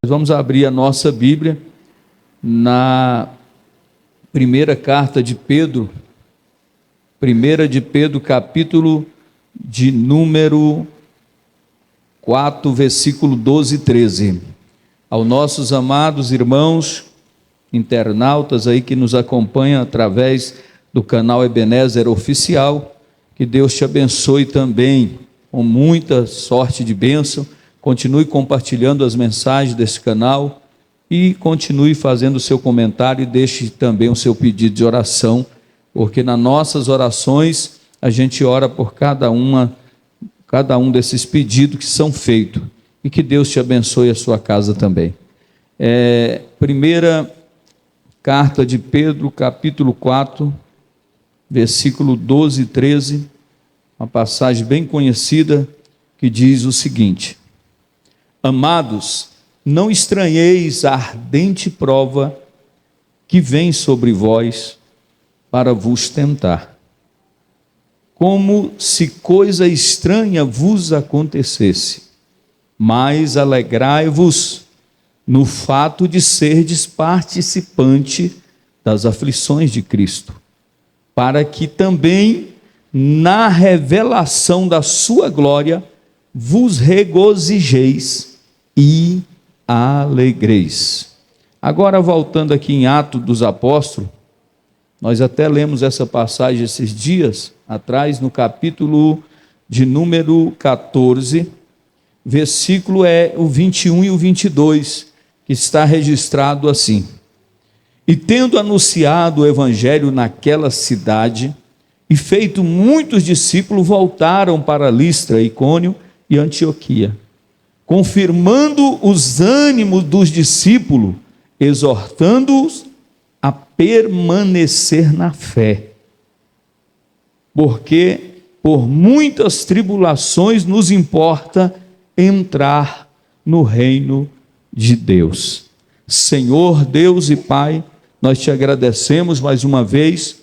Vamos abrir a nossa Bíblia na primeira carta de Pedro, capítulo de número 4, versículo 12 e 13. Aos nossos amados irmãos internautas aí que nos acompanham através do canal Ebenezer Oficial, que Deus te abençoe também com muita sorte de bênção. Continue compartilhando as mensagens desse canal e continue fazendo o seu comentário e deixe também o seu pedido de oração, porque nas nossas orações a gente ora por cada um desses pedidos que são feitos, e que Deus te abençoe a sua casa também. Primeira carta de Pedro, capítulo 4, versículo 12 e 13, uma passagem bem conhecida que diz o seguinte: Amados, não estranheis a ardente prova que vem sobre vós para vos tentar, como se coisa estranha vos acontecesse, mas alegrai-vos no fato de serdes participante das aflições de Cristo, para que também na revelação da sua glória vos regozijeis e alegreis. Agora, voltando aqui em Atos dos Apóstolos, nós até lemos essa passagem esses dias atrás, no capítulo de número 14, versículo o 21 e o 22, que está registrado assim: E tendo anunciado o evangelho naquela cidade, e feito muitos discípulos, voltaram para Listra, Icônio e Antioquia, confirmando os ânimos dos discípulos, exortando-os a permanecer na fé, porque por muitas tribulações nos importa entrar no reino de Deus. Senhor Deus e Pai, nós te agradecemos mais uma vez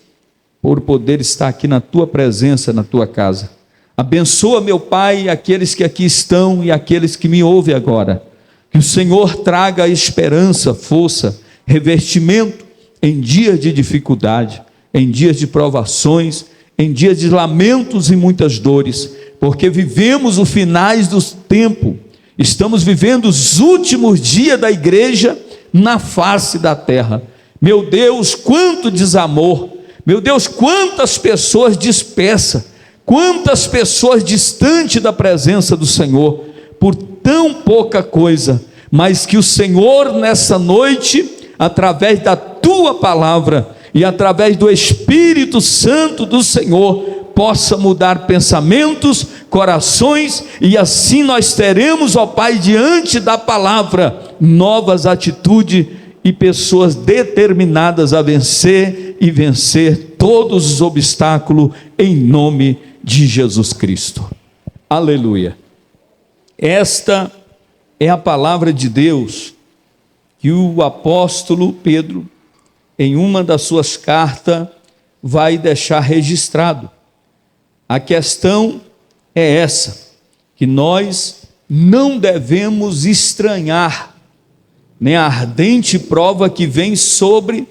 por poder estar aqui na tua presença, na tua casa. Abençoa, meu Pai, aqueles que aqui estão e aqueles que me ouvem agora. Que o Senhor traga esperança, força, revestimento em dias de dificuldade, em dias de provações, em dias de lamentos e muitas dores, porque vivemos os finais dos tempos. Estamos vivendo os últimos dias da igreja na face da terra. Meu Deus, quanto desamor! Meu Deus, quantas pessoas dispersas! Quantas pessoas distantes da presença do Senhor, por tão pouca coisa, mas que o Senhor nessa noite, através da tua palavra e através do Espírito Santo do Senhor, possa mudar pensamentos, corações, e assim nós teremos, ó Pai, diante da palavra, novas atitudes e pessoas determinadas a vencer e vencer todos os obstáculos em nome de Jesus Cristo. Aleluia. Esta é a palavra de Deus que o apóstolo Pedro, em uma das suas cartas, vai deixar registrado. A questão é essa, que nós não devemos estranhar nem a ardente prova que vem sobre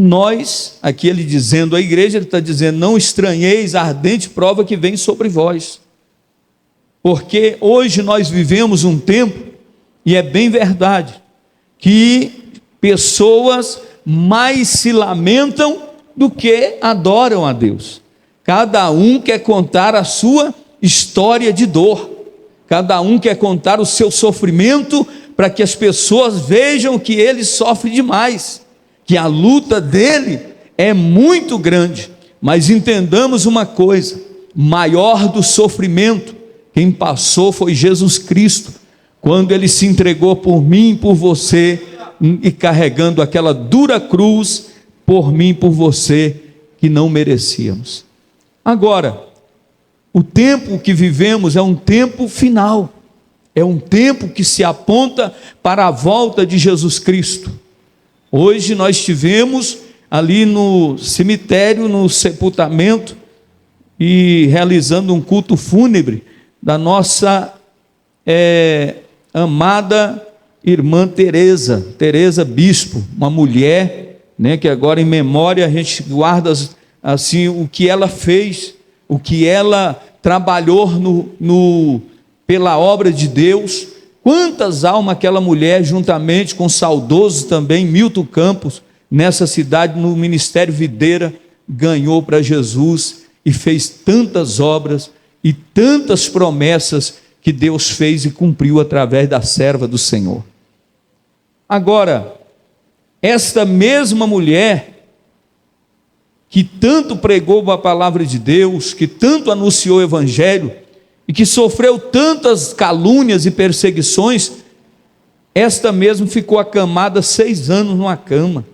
nós. Aqui ele dizendo à igreja, ele está dizendo: não estranheis a ardente prova que vem sobre vós, porque hoje nós vivemos um tempo, e é bem verdade, que pessoas mais se lamentam do que adoram a Deus. Cada um quer contar a sua história de dor, cada um quer contar o seu sofrimento, para que as pessoas vejam que ele sofre demais, que a luta dele é muito grande. Mas entendamos uma coisa: maior do sofrimento, quem passou foi Jesus Cristo, quando ele se entregou por mim e por você, e carregando aquela dura cruz por mim e por você, que não merecíamos. Agora, o tempo que vivemos é um tempo final, é um tempo que se aponta para a volta de Jesus Cristo. Hoje nós tivemos ali no cemitério, no sepultamento, e realizando um culto fúnebre da nossa amada irmã Teresa Bispo, uma mulher, né, que agora em memória a gente guarda assim o que ela fez, o que ela trabalhou pela obra de Deus. Quantas almas aquela mulher, juntamente com o saudoso também Milton Campos, nessa cidade, no Ministério Videira, ganhou para Jesus e fez tantas obras e tantas promessas que Deus fez e cumpriu através da serva do Senhor. Agora, esta mesma mulher que tanto pregou a palavra de Deus, que tanto anunciou o evangelho e que sofreu tantas calúnias e perseguições, esta mesmo ficou acamada 6 anos numa cama.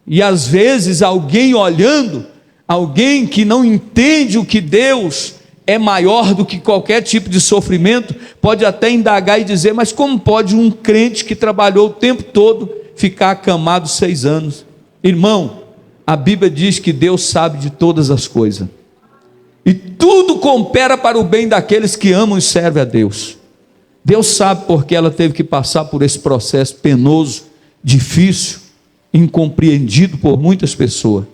E às vezes alguém olhando, alguém que não entende o que Deus é maior do que qualquer tipo de sofrimento, pode até indagar e dizer: mas como pode um crente que trabalhou o tempo todo ficar acamado 6 anos? Irmão, a Bíblia diz que Deus sabe de todas as coisas, e tudo coopera para o bem daqueles que amam e servem a Deus. Deus sabe porque ela teve que passar por esse processo penoso, difícil, incompreendido por muitas pessoas.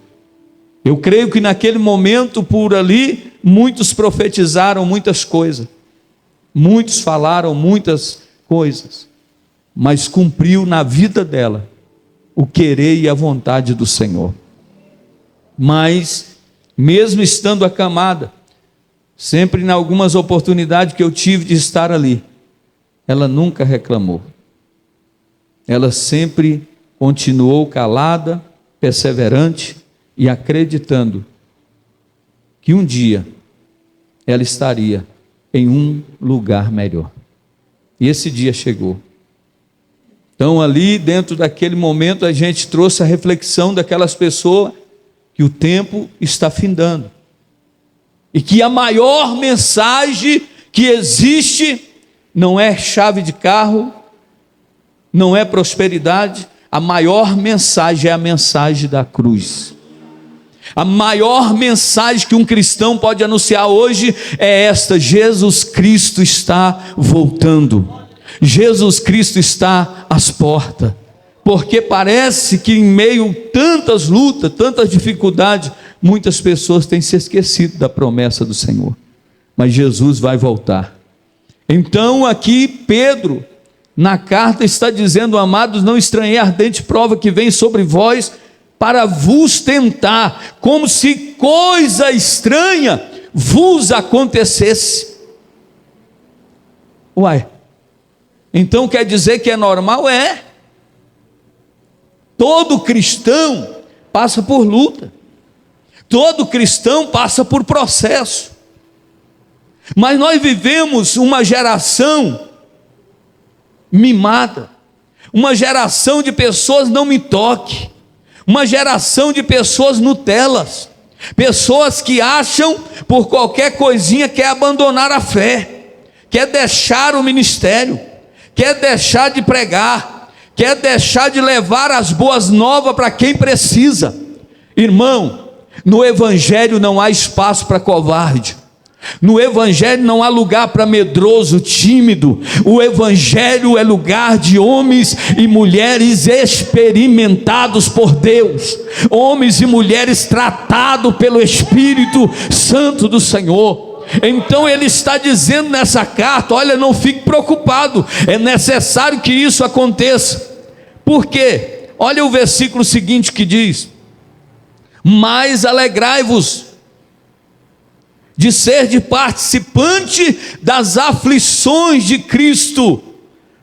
Eu creio que naquele momento, por ali, muitos profetizaram muitas coisas, muitos falaram muitas coisas, mas cumpriu na vida dela o querer e a vontade do Senhor. Mas, mesmo estando acamada, sempre em algumas oportunidades que eu tive de estar ali, ela nunca reclamou. Ela sempre continuou calada, perseverante e acreditando que um dia ela estaria em um lugar melhor. E esse dia chegou. Então ali dentro daquele momento a gente trouxe a reflexão daquelas pessoas que o tempo está findando. E que a maior mensagem que existe não é chave de carro, não é prosperidade. A maior mensagem é a mensagem da cruz. A maior mensagem que um cristão pode anunciar hoje é esta: Jesus Cristo está voltando, Jesus Cristo está às portas. Porque parece que em meio a tantas lutas, tantas dificuldades, muitas pessoas têm se esquecido da promessa do Senhor, mas Jesus vai voltar. Então aqui Pedro, na carta, está dizendo: amados, não estranhei a ardente prova que vem sobre vós, para vos tentar, como se coisa estranha vos acontecesse. Uai, então quer dizer que é normal? É. Todo cristão passa por luta, todo cristão passa por processo, mas nós vivemos uma geração mimada, uma geração de pessoas não me toque, uma geração de pessoas Nutelas, pessoas que acham por qualquer coisinha quer abandonar a fé, quer deixar o ministério, quer deixar de pregar, quer deixar de levar as boas novas para quem precisa. Irmão, no evangelho não há espaço para covarde. No evangelho não há lugar para medroso, tímido. O evangelho é lugar de homens e mulheres experimentados por Deus, homens e mulheres tratados pelo Espírito Santo do Senhor. Então ele está dizendo nessa carta: olha, não fique preocupado, é necessário que isso aconteça. Por quê? Olha o versículo seguinte que diz: mas alegrai-vos de ser de participante das aflições de Cristo,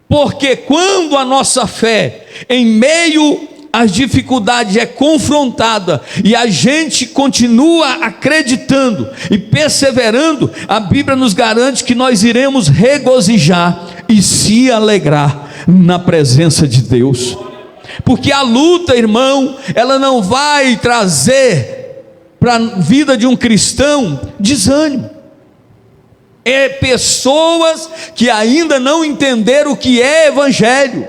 porque quando a nossa fé, em meio às dificuldades, é confrontada, e a gente continua acreditando e perseverando, a Bíblia nos garante que nós iremos regozijar e se alegrar na presença de Deus. Porque a luta, irmão, ela não vai trazer para a vida de um cristão desânimo. É pessoas que ainda não entenderam o que é evangelho.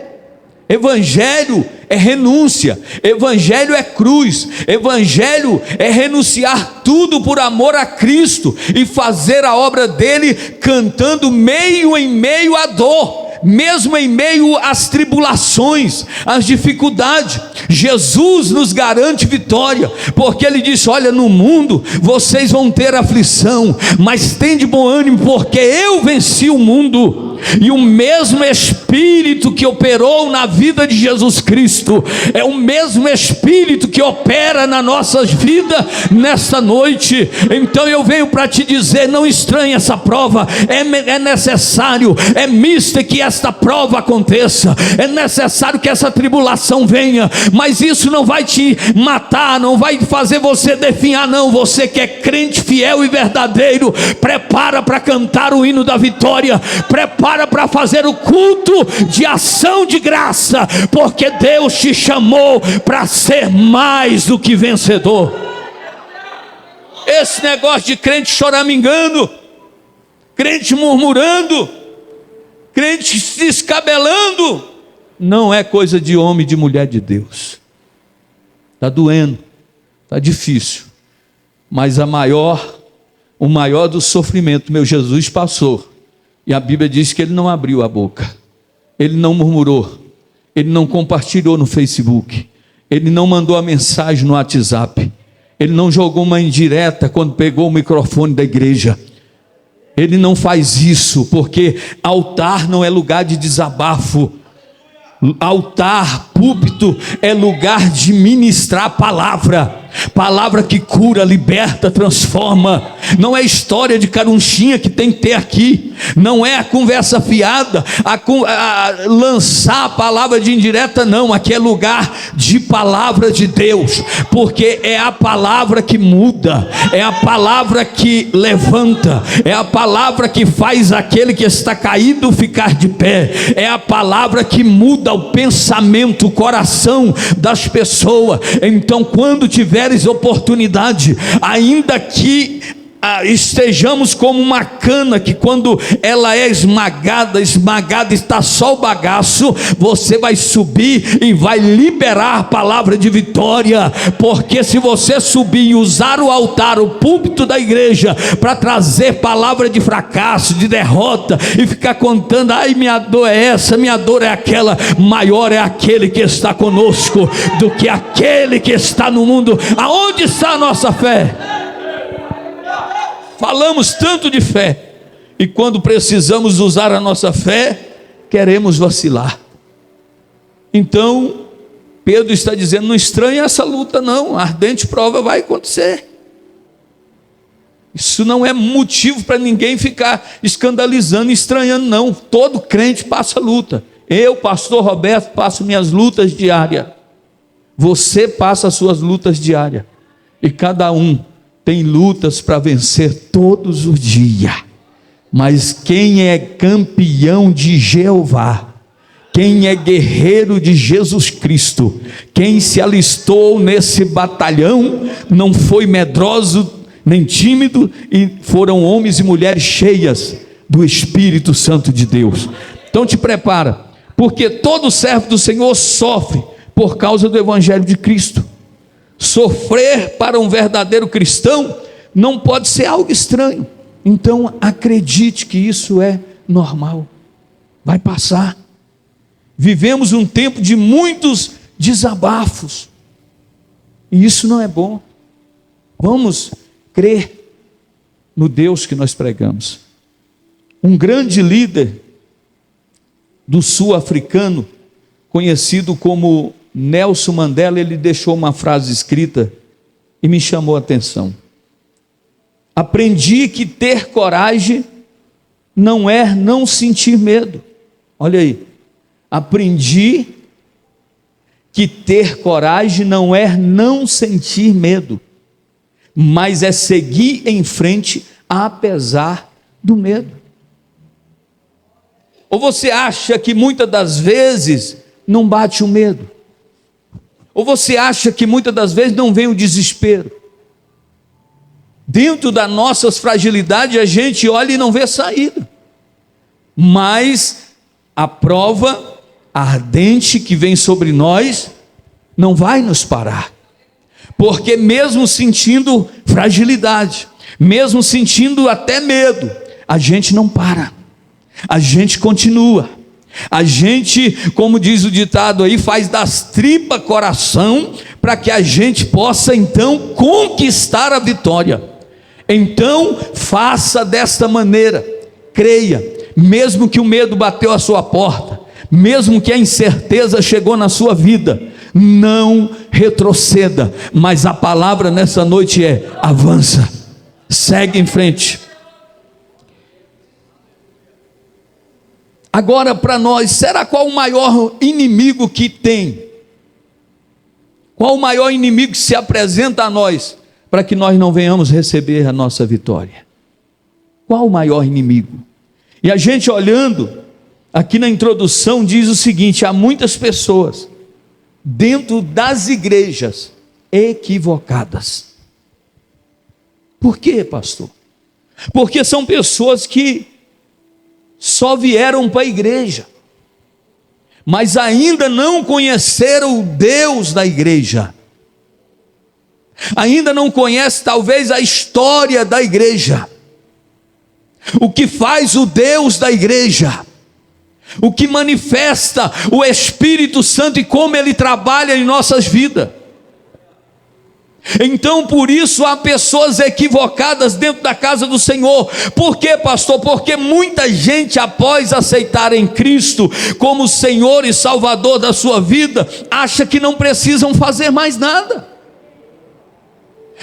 Evangelho é renúncia, evangelho é cruz, evangelho é renunciar tudo por amor a Cristo e fazer a obra dele cantando meio em meio à dor, mesmo em meio às tribulações, às dificuldades, Jesus nos garante vitória, porque Ele disse: olha, no mundo vocês vão ter aflição, mas tem de bom ânimo, porque eu venci o mundo. E o mesmo Espírito que operou na vida de Jesus Cristo, é o mesmo Espírito que opera na nossas vidas nesta noite. Então eu venho para te dizer: não estranhe essa prova, é necessário, é mister que esta prova aconteça, é necessário que essa tribulação venha, mas isso não vai te matar, não vai fazer você definhar, não. Você que é crente fiel e verdadeiro, prepara para cantar o hino da vitória, prepara para fazer o culto de ação de graça, porque Deus te chamou para ser mais do que vencedor. Esse negócio de crente choramingando, crente murmurando, crente se descabelando, não é coisa de homem e de mulher de Deus. Está doendo, está difícil, mas o maior do sofrimento meu Jesus passou, e a Bíblia diz que Ele não abriu a boca, Ele não murmurou, Ele não compartilhou no Facebook, Ele não mandou a mensagem no WhatsApp, Ele não jogou uma indireta quando pegou o microfone da igreja. Ele não faz isso, porque altar não é lugar de desabafo. Altar, púlpito, é lugar de ministrar a palavra que cura, liberta, transforma. Não é história de carunchinha que tem que ter aqui, não é a conversa fiada, lançar a palavra de indireta, não. Aqui é lugar de palavra de Deus, porque é a palavra que muda, é a palavra que levanta, é a palavra que faz aquele que está caído ficar de pé, é a palavra que muda o pensamento, o coração das pessoas. Então, quando tiveres oportunidade, ainda que estejamos como uma cana que quando ela é esmagada está só o bagaço, você vai subir e vai liberar a palavra de vitória, porque se você subir e usar o altar, o púlpito da igreja, para trazer palavra de fracasso, de derrota, e ficar contando: ai, minha dor é essa, minha dor é aquela, maior é aquele que está conosco do que aquele que está no mundo. Aonde está a nossa fé? Falamos tanto de fé, e quando precisamos usar a nossa fé, queremos vacilar. Então, Pedro está dizendo: não estranhe essa luta não, a ardente prova vai acontecer. Isso não é motivo para ninguém ficar escandalizando, estranhando, não. Todo crente passa luta. Eu, pastor Roberto, passo minhas lutas diárias. Você passa as suas lutas diárias. E cada um tem lutas para vencer todos os dias. Mas quem é campeão de Jeová, quem é guerreiro de Jesus Cristo, quem se alistou nesse batalhão, não foi medroso nem tímido, e foram homens e mulheres cheias do Espírito Santo de Deus. Então te prepara, porque todo servo do Senhor sofre por causa do Evangelho de Cristo. Sofrer para um verdadeiro cristão não pode ser algo estranho. Então acredite que isso é normal, vai passar. Vivemos um tempo de muitos desabafos, e isso não é bom. Vamos crer no Deus que nós pregamos. Um grande líder do sul-africano, conhecido como Nelson Mandela, ele deixou uma frase escrita e me chamou a atenção. Aprendi que ter coragem não é não sentir medo. Olha aí. Aprendi que ter coragem não é não sentir medo, mas é seguir em frente apesar do medo. Ou você acha que muitas das vezes não bate o medo? Ou você acha que muitas das vezes não vem o desespero? Dentro das nossas fragilidades a gente olha e não vê saída. Mas a prova ardente que vem sobre nós não vai nos parar. Porque mesmo sentindo fragilidade, mesmo sentindo até medo, a gente não para. A gente continua. A gente, como diz o ditado aí, faz das tripas coração, para que a gente possa então conquistar a vitória. Então faça desta maneira, creia, mesmo que o medo bateu à sua porta, mesmo que a incerteza chegou na sua vida, não retroceda, mas a palavra nessa noite é: avança, segue em frente. Agora, para nós, será qual o maior inimigo que tem? Qual o maior inimigo que se apresenta a nós, para que nós não venhamos receber a nossa vitória? Qual o maior inimigo? E a gente olhando, aqui na introdução diz o seguinte: há muitas pessoas dentro das igrejas equivocadas. Por quê, pastor? Porque são pessoas que só vieram para a igreja, mas ainda não conheceram o Deus da igreja, ainda não conhecem talvez a história da igreja, o que faz o Deus da igreja, o que manifesta o Espírito Santo e como Ele trabalha em nossas vidas. Então por isso há pessoas equivocadas dentro da casa do Senhor. Por quê, pastor? Porque muita gente, após aceitarem Cristo como Senhor e Salvador da sua vida, acha que não precisam fazer mais nada.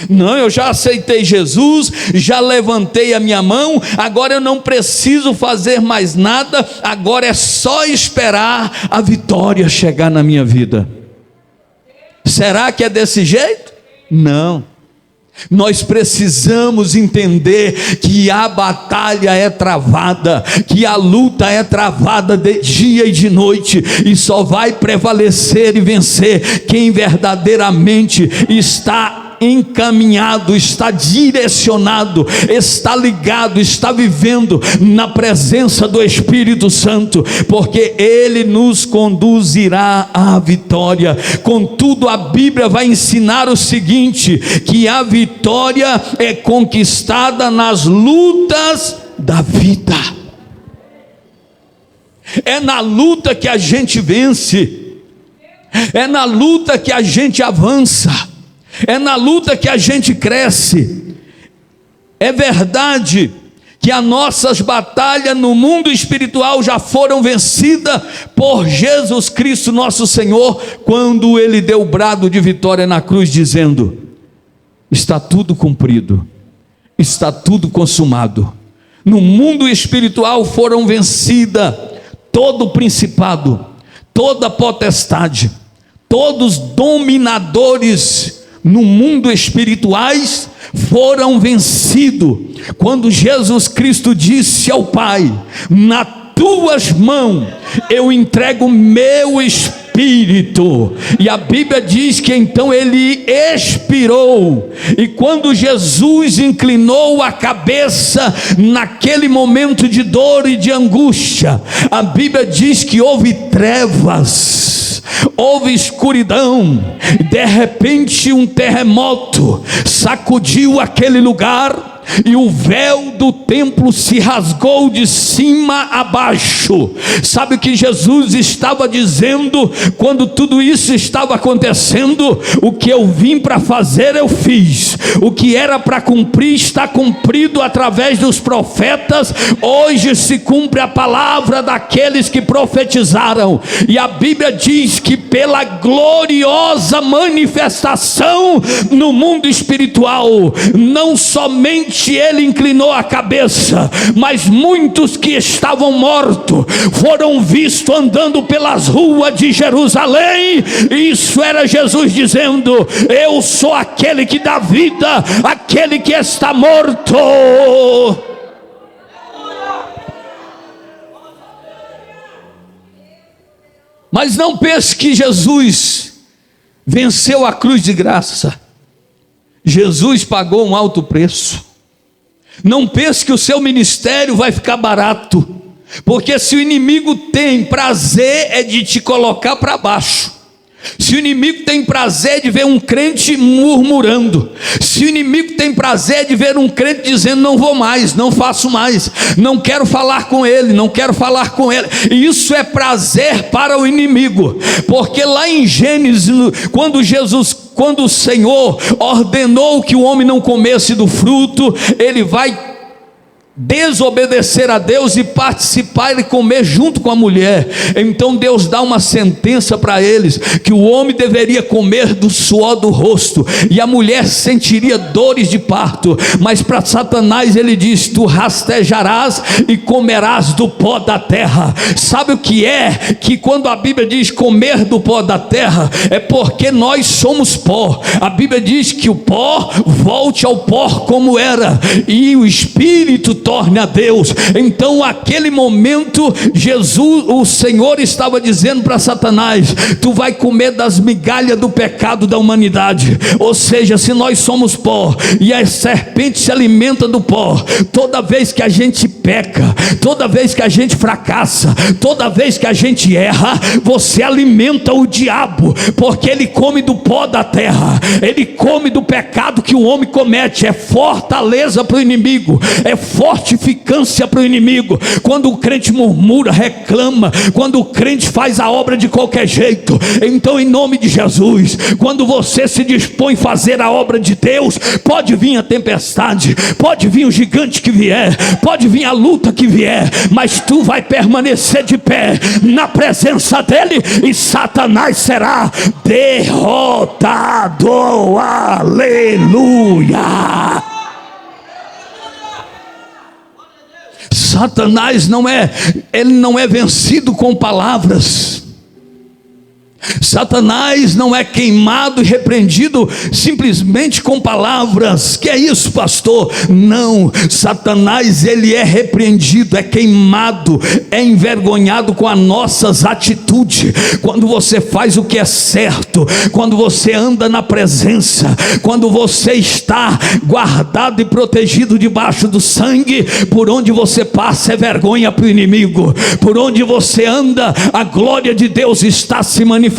Não, eu já aceitei Jesus, já levantei a minha mão, agora eu não preciso fazer mais nada, agora é só esperar a vitória chegar na minha vida. Será que é desse jeito? Não, nós precisamos entender que a batalha é travada, que a luta é travada de dia e de noite, e só vai prevalecer e vencer quem verdadeiramente está encaminhado, está direcionado, está ligado, está vivendo na presença do Espírito Santo, porque Ele nos conduzirá à vitória. Contudo, a Bíblia vai ensinar o seguinte: que a vitória é conquistada nas lutas da vida. É na luta que a gente vence, é na luta que a gente avança, é na luta que a gente cresce. É verdade que as nossas batalhas no mundo espiritual já foram vencidas por Jesus Cristo nosso Senhor, quando Ele deu o brado de vitória na cruz, dizendo: está tudo cumprido, está tudo consumado. No mundo espiritual foram vencidas todo principado, toda potestade, todos dominadores no mundo espirituais foram vencidos, quando Jesus Cristo disse ao Pai: nas tuas mãos eu entrego meu espírito. E a Bíblia diz que então Ele expirou, e quando Jesus inclinou a cabeça naquele momento de dor e de angústia, a Bíblia diz que houve trevas, houve escuridão, de repente um terremoto sacudiu aquele lugar, e o véu do templo se rasgou de cima a baixo. Sabe o que Jesus estava dizendo quando tudo isso estava acontecendo? O que eu vim para fazer eu fiz, o que era para cumprir está cumprido através dos profetas. Hoje se cumpre a palavra daqueles que profetizaram, e a Bíblia diz que pela gloriosa manifestação no mundo espiritual, não somente Ele inclinou a cabeça, mas muitos que estavam mortos foram vistos andando pelas ruas de Jerusalém. Isso era Jesus dizendo: eu sou aquele que dá vida àquele que está morto. Mas não pense que Jesus venceu a cruz de graça. Jesus pagou um alto preço. Não pense que o seu ministério vai ficar barato, porque se o inimigo tem prazer é de te colocar para baixo, Se o inimigo tem prazer de ver um crente murmurando, se o inimigo tem prazer de ver um crente dizendo: não vou mais, não faço mais, não quero falar com ele, não quero falar com ele, isso é prazer para o inimigo. Porque lá em Gênesis, quando o Senhor ordenou que o homem não comesse do fruto, ele vai desobedecer a Deus e participar e comer junto com a mulher. Então Deus dá uma sentença para eles, que o homem deveria comer do suor do rosto, e a mulher sentiria dores de parto. Mas para Satanás ele diz: tu rastejarás e comerás do pó da terra. Sabe o que é? Que quando a Bíblia diz comer do pó da terra, é porque nós somos pó. A Bíblia diz que o pó volte ao pó como era, e o Espírito torne a Deus. Então aquele momento Jesus, o Senhor estava dizendo para Satanás: tu vai comer das migalhas do pecado da humanidade. Ou seja, se nós somos pó e a serpente se alimenta do pó, toda vez que a gente peca, toda vez que a gente fracassa, toda vez que a gente erra, você alimenta o diabo, porque ele come do pó da terra, ele come do pecado que o homem comete. É fortaleza para o inimigo, é fortificância para o inimigo. Quando o crente murmura, reclama, quando o crente faz a obra de qualquer jeito, então em nome de Jesus, quando você se dispõe a fazer a obra de Deus, pode vir a tempestade, pode vir o gigante que vier, pode vir a luta que vier, mas tu vai permanecer de pé na presença dele, e Satanás será derrotado. Aleluia! Satanás não é vencido com palavras. Satanás não é queimado e repreendido simplesmente com palavras. Que é isso, pastor? Não, Satanás ele é repreendido, é queimado, é envergonhado com as nossas atitudes. Quando você faz o que é certo, quando você anda na presença, quando você está guardado e protegido debaixo do sangue, por onde você passa é vergonha para o inimigo. Por onde você anda, a glória de Deus está se manifestando.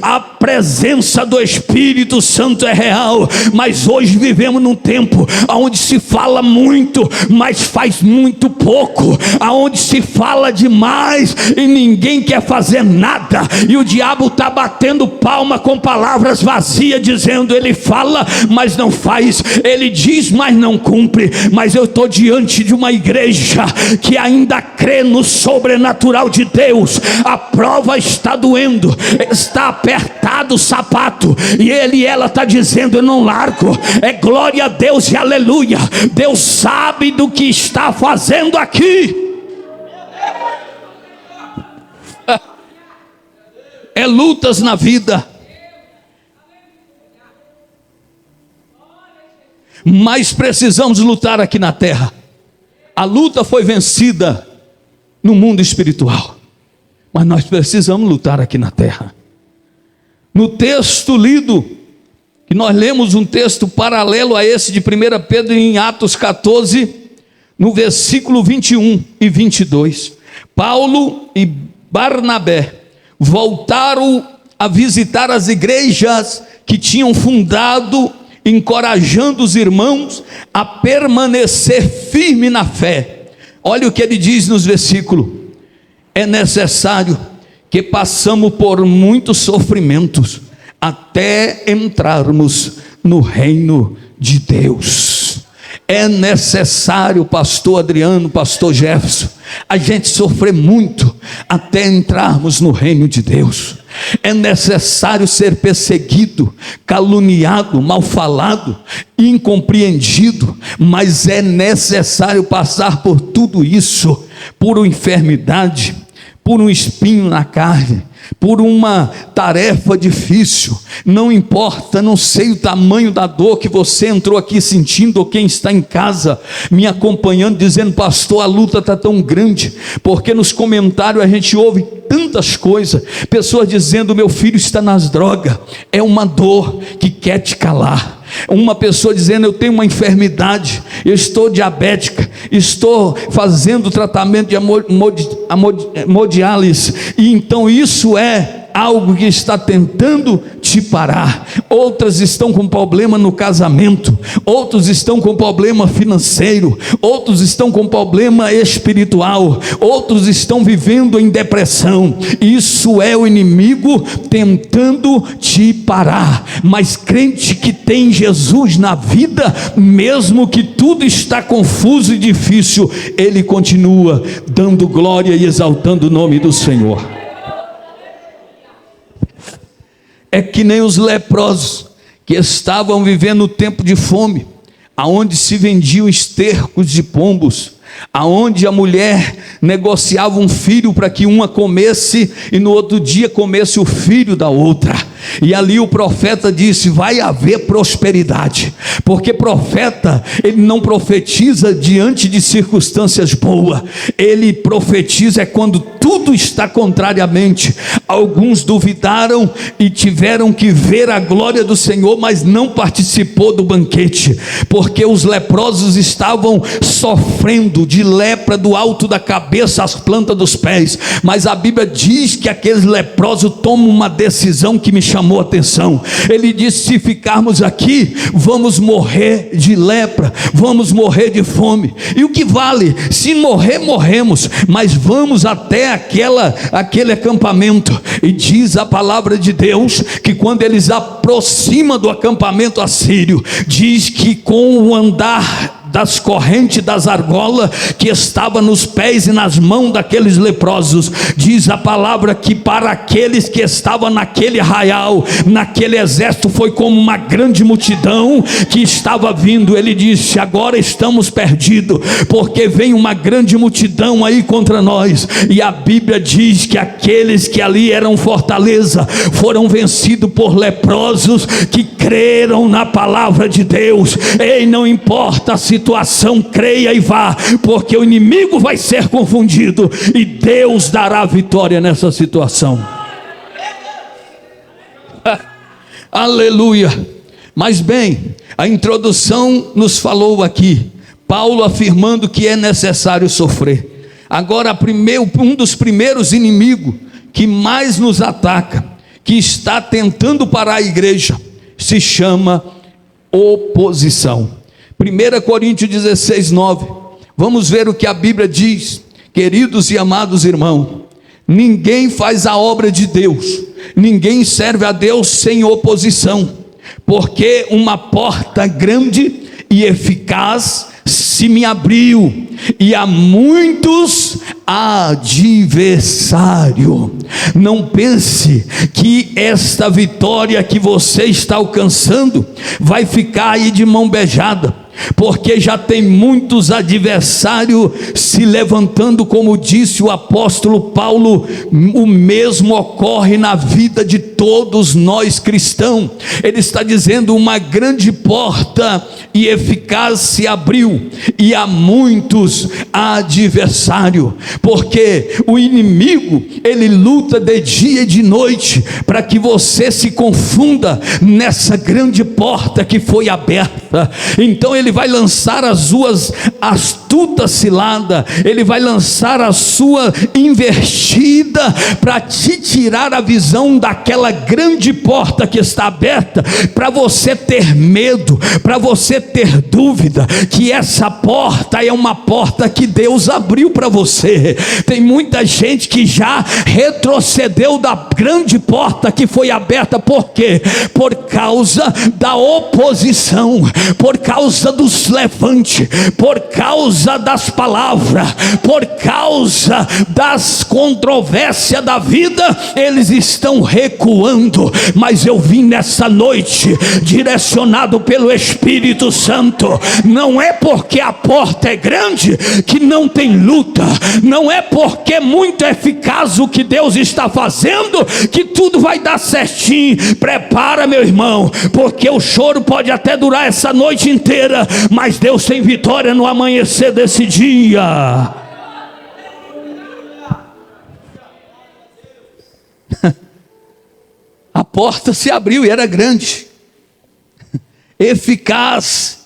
A presença do Espírito Santo é real. Mas hoje vivemos num tempo onde se fala muito, mas faz muito pouco, aonde se fala demais e ninguém quer fazer nada, e o diabo está batendo palma com palavras vazias, dizendo: ele fala, mas não faz, ele diz, mas não cumpre. Mas eu estou diante de uma igreja que ainda crê no sobrenatural de Deus. A prova está doendo, está apertado o sapato, e ele e ela está dizendo: eu não largo. É glória a Deus e aleluia. Deus sabe do que está fazendo aqui. É lutas na vida, mas precisamos lutar aqui na terra. A luta foi vencida no mundo espiritual, mas nós precisamos lutar aqui na terra. No texto lido, que nós lemos um texto paralelo a esse de 1 Pedro, em Atos 14, no versículo 21 e 22, Paulo e Barnabé voltaram a visitar as igrejas que tinham fundado, encorajando os irmãos a permanecer firme na fé. Olha o que ele diz nos versículos: é necessário que passamos por muitos sofrimentos até entrarmos no reino de Deus. É necessário, pastor Adriano, pastor Jefferson, a gente sofrer muito até entrarmos no reino de Deus. É necessário ser perseguido, caluniado, mal falado, incompreendido, mas é necessário passar por tudo isso, por uma enfermidade, por um espinho na carne, por uma tarefa difícil. Não importa, não sei o tamanho da dor que você entrou aqui sentindo, ou quem está em casa me acompanhando, dizendo: pastor, a luta está tão grande. Porque nos comentários a gente ouve tantas coisas, pessoas dizendo: meu filho está nas drogas. É uma dor que quer te calar. Uma pessoa dizendo: eu tenho uma enfermidade, eu estou diabética, estou fazendo tratamento de hemodiálise, e então isso é algo que está tentando te parar. Outras estão com problema no casamento, outros estão com problema financeiro, outros estão com problema espiritual, outros estão vivendo em depressão. Isso é o inimigo tentando te parar. Mas crente que tem Jesus na vida, mesmo que tudo está confuso e difícil, ele continua dando glória e exaltando o nome do Senhor. É que nem os leprosos que estavam vivendo o tempo de fome, aonde se vendiam estercos de pombos, aonde a mulher negociava um filho para que uma comesse e no outro dia comesse o filho da outra. E ali o profeta disse: vai haver prosperidade, porque profeta, ele não profetiza diante de circunstâncias boas, ele profetiza quando tudo está contrariamente. Alguns duvidaram e tiveram que ver a glória do Senhor, mas não participou do banquete, porque os leprosos estavam sofrendo de lepra do alto da cabeça às plantas dos pés. Mas a Bíblia diz que aqueles leprosos tomam uma decisão que me chamou a atenção. Ele disse: se ficarmos aqui, vamos morrer de lepra, vamos morrer de fome. E o que vale? Se morrer, morremos, mas vamos até aquele acampamento. E diz a palavra de Deus que quando eles aproximam do acampamento assírio, diz que com o andar das correntes das argolas que estava nos pés e nas mãos daqueles leprosos, diz a palavra que para aqueles que estavam naquele arraial, naquele exército, foi como uma grande multidão que estava vindo. Ele disse: agora estamos perdidos, porque vem uma grande multidão aí contra nós. E a Bíblia diz que aqueles que ali eram fortaleza foram vencidos por leprosos que creram na palavra de Deus. Ei, não importa a situação, creia e vá, porque o inimigo vai ser confundido e Deus dará vitória nessa situação. Aleluia. Mas bem, a introdução nos falou aqui, Paulo afirmando que é necessário sofrer. Agora, um dos primeiros inimigos que mais nos ataca, que está tentando parar a igreja, se chama oposição. 1 Coríntios 16, 9. Vamos ver o que a Bíblia diz. Queridos e amados irmãos, ninguém faz a obra de Deus, ninguém serve a Deus sem oposição, porque uma porta grande e eficaz se me abriu, e há muitos adversários. Não pense que esta vitória que você está alcançando vai ficar aí de mão beijada, porque já tem muitos adversários se levantando. Como disse o apóstolo Paulo, o mesmo ocorre na vida de todos nós cristãos. Ele está dizendo: uma grande porta e eficaz se abriu, e há muitos adversários, porque o inimigo, ele luta de dia e de noite, para que você se confunda nessa grande porta que foi aberta. Então ele vai lançar as suas astutas ciladas, ele vai lançar a sua investida, para te tirar a visão daquela grande porta que está aberta, para você ter medo, para você ter dúvida que essa porta é uma porta que Deus abriu para você. Tem muita gente que já retrocedeu da grande porta que foi aberta. Por quê? Por causa da oposição, por causa dos levantes, por causa das palavras, por causa das controvérsias da vida, eles estão recuando. Mas eu vim nessa noite direcionado pelo Espírito Santo. Não é porque a porta é grande que não tem luta, não é porque é muito eficaz o que Deus está fazendo que tudo vai dar certinho. Prepara, meu irmão, porque o choro pode até durar essa noite inteira, mas Deus tem vitória no amanhecer desse dia. A porta se abriu e era grande, eficaz.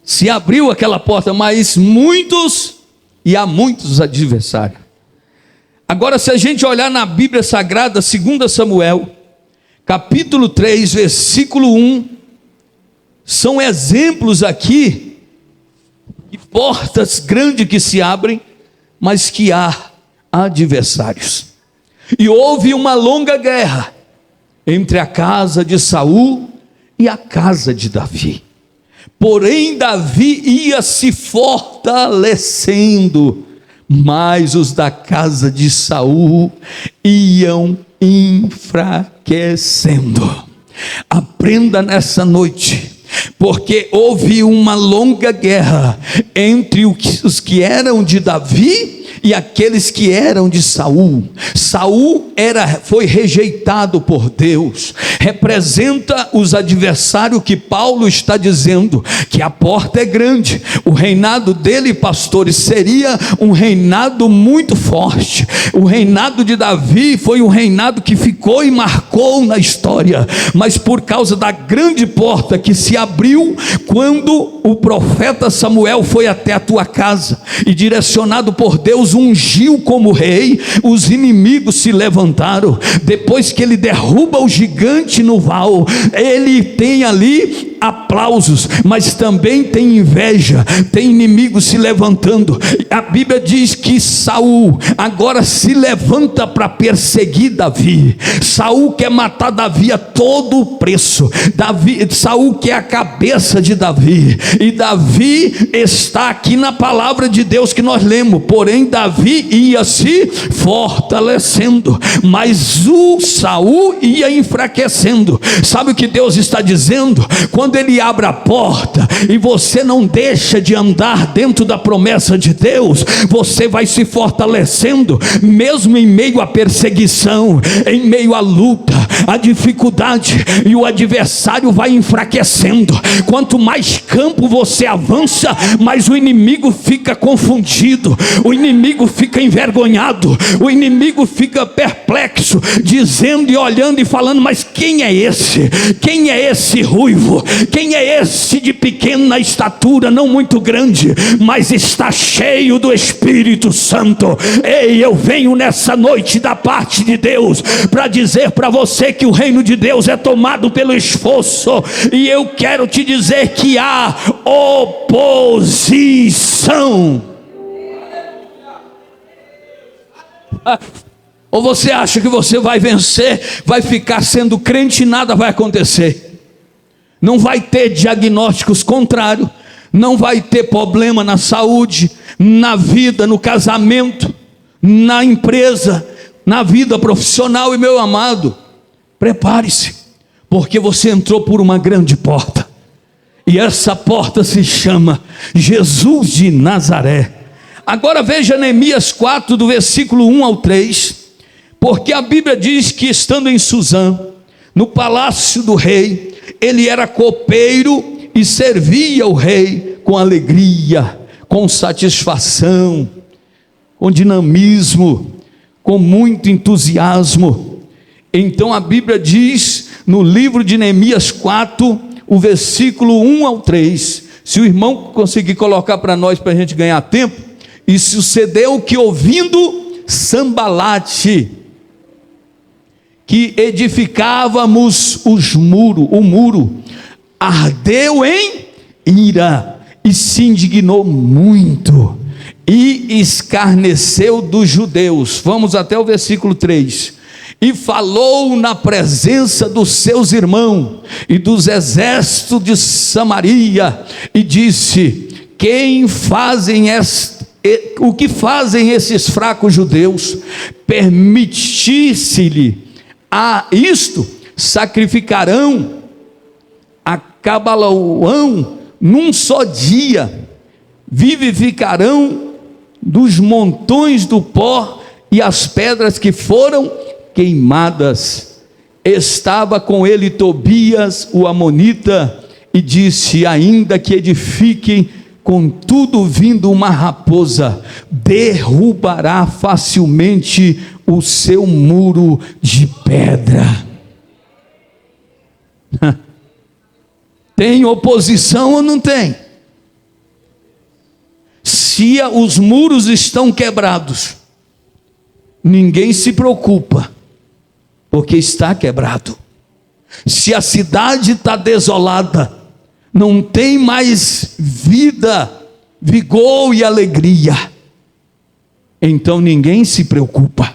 Se abriu aquela porta, mas há muitos adversários. Agora, se a gente olhar na Bíblia Sagrada, 2 Samuel, capítulo 3, versículo 1, são exemplos aqui de portas grandes que se abrem, mas que há adversários. E houve uma longa guerra entre a casa de Saul e a casa de Davi. Porém, Davi ia se fortalecendo, mas os da casa de Saul iam enfraquecendo. Aprenda nessa noite, porque houve uma longa guerra entre os que eram de Davi e aqueles que eram de Saul. Saul foi rejeitado por Deus, representa os adversários que Paulo está dizendo, que a porta é grande. O reinado dele, pastores, seria um reinado muito forte. O reinado de Davi foi um reinado que ficou e marcou na história, mas por causa da grande porta que se abriu, quando o profeta Samuel foi até a tua casa, e direcionado por Deus, ungiu como rei, os inimigos se levantaram. Depois que ele derruba o gigante no val, ele tem ali aplausos, mas também tem inveja, tem inimigos se levantando. A Bíblia diz que Saul agora se levanta para perseguir Davi. Saul quer matar Davi a todo preço. Saul quer a cabeça de Davi, e Davi está aqui na palavra de Deus que nós lemos. Porém, Davi ia se fortalecendo, mas o Saul ia enfraquecendo. Sabe o que Deus está dizendo? Quando ele abre a porta e você não deixa de andar dentro da promessa de Deus, você vai se fortalecendo, mesmo em meio à perseguição, em meio à luta, à dificuldade, e o adversário vai enfraquecendo. Quanto mais campo você avança, mais o inimigo fica confundido, o inimigo fica envergonhado, o inimigo fica perplexo, dizendo e olhando e falando: mas quem é esse? Quem é esse ruivo? Quem é esse de pequena estatura, não muito grande, mas está cheio do Espírito Santo? Ei, eu venho nessa noite da parte de Deus para dizer para você que o reino de Deus é tomado pelo esforço, e eu quero te dizer que há oposição. Ou você acha que você vai vencer, vai ficar sendo crente e nada vai acontecer? Não vai ter diagnósticos contrários, não vai ter problema na saúde, na vida, no casamento, na empresa, na vida profissional. E meu amado, prepare-se, porque você entrou por uma grande porta, e essa porta se chama Jesus de Nazaré. Agora veja Neemias 4, do versículo 1 ao 3, porque a Bíblia diz que estando em Suzã, no palácio do rei, ele era copeiro e servia o rei com alegria, com satisfação, com dinamismo, com muito entusiasmo. Então a Bíblia diz no livro de Neemias 4, o versículo 1 ao 3, se o irmão conseguir colocar para nós, para a gente ganhar tempo: e sucedeu que, ouvindo Sambalate, que edificávamos o muro, ardeu em ira e se indignou muito e escarneceu dos judeus. Vamos até o versículo 3. E falou na presença dos seus irmãos e dos exércitos de Samaria, e disse: o que fazem esses fracos judeus? Permitisse-lhe a isto, sacrificarão a Cabalauão num só dia, vivificarão dos montões do pó e as pedras que foram queimadas. Estava com ele Tobias o amonita, e disse: ainda que edifiquem, contudo, vindo uma raposa, derrubará facilmente o seu muro de pedra. Tem oposição ou não tem? Se os muros estão quebrados, ninguém se preocupa, porque está quebrado. Se a cidade está desolada, não tem mais vida, vigor e alegria, então ninguém se preocupa.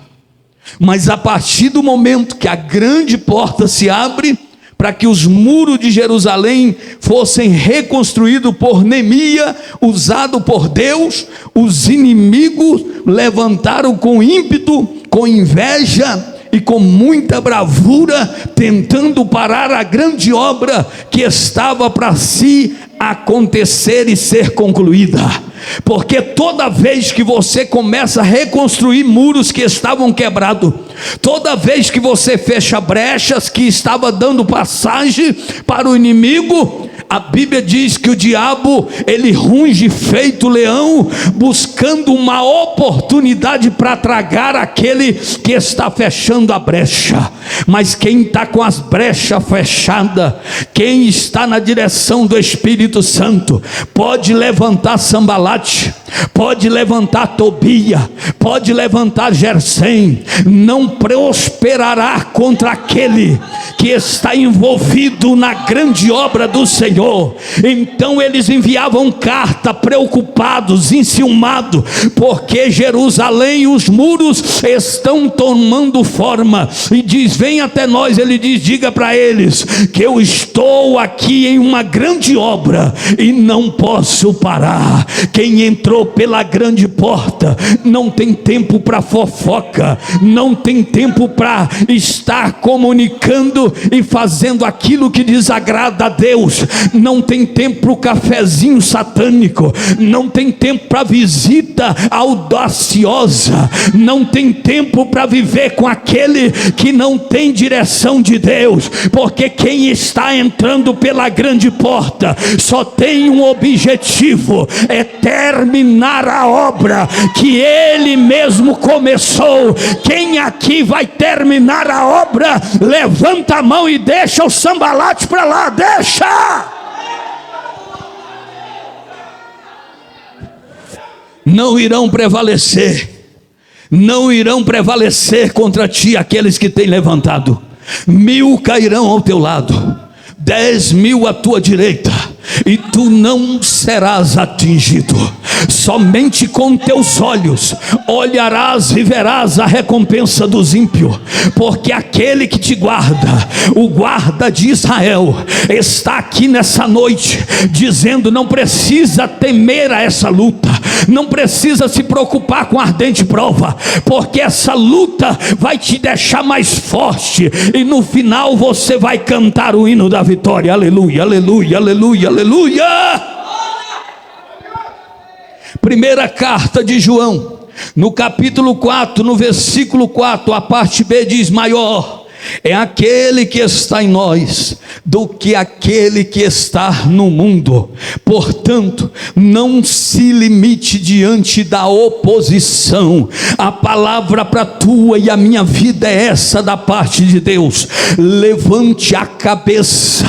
Mas a partir do momento que a grande porta se abre, para que os muros de Jerusalém fossem reconstruídos por Neemias, usado por Deus, os inimigos levantaram com ímpeto, com inveja e com muita bravura, tentando parar a grande obra que estava para se acontecer e ser concluída. Porque toda vez que você começa a reconstruir muros que estavam quebrados, toda vez que você fecha brechas que estava dando passagem para o inimigo, a Bíblia diz que o diabo, ele runge feito leão, buscando uma oportunidade para tragar aquele que está fechando a brecha. Mas quem está com as brechas fechadas, quem está na direção do Espírito Santo, pode levantar Sambalate, pode levantar Tobia, pode levantar Gersem, não prosperará contra aquele que está envolvido na grande obra do Senhor. Então eles enviavam carta preocupados, enciumados, porque Jerusalém, os muros estão tomando forma, e diz: vem até nós. Ele diz: diga para eles que eu estou aqui em uma grande obra e não posso parar. Quem entrou pela grande porta não tem tempo para fofoca, não tem tempo para estar comunicando e fazendo aquilo que desagrada a Deus, não tem tempo para o cafezinho satânico, não tem tempo para visita audaciosa, não tem tempo para viver com aquele que não tem direção de Deus, porque quem está entrando pela grande porta só tem um objetivo: é terminar a obra que ele mesmo começou. Quem aqui vai terminar a obra? Levanta a mão e deixa o Sambalate para lá, deixa! Não irão prevalecer, não irão prevalecer contra ti aqueles que têm levantado. 1000 cairão ao teu lado, 10.000 à tua direita, e tu não serás atingido. Somente com teus olhos olharás e verás a recompensa dos ímpios, porque aquele que te guarda, o guarda de Israel, está aqui nessa noite dizendo: não precisa temer a essa luta, não precisa se preocupar com a ardente prova, porque essa luta vai te deixar mais forte, e no final você vai cantar o hino da vitória. Aleluia, aleluia, aleluia, aleluia. Primeira carta de João, no capítulo 4, no versículo 4, a parte B diz: maior é aquele que está em nós do que aquele que está no mundo. Portanto, não se limite diante da oposição. A palavra para a tua e a minha vida é essa da parte de Deus: levante a cabeça,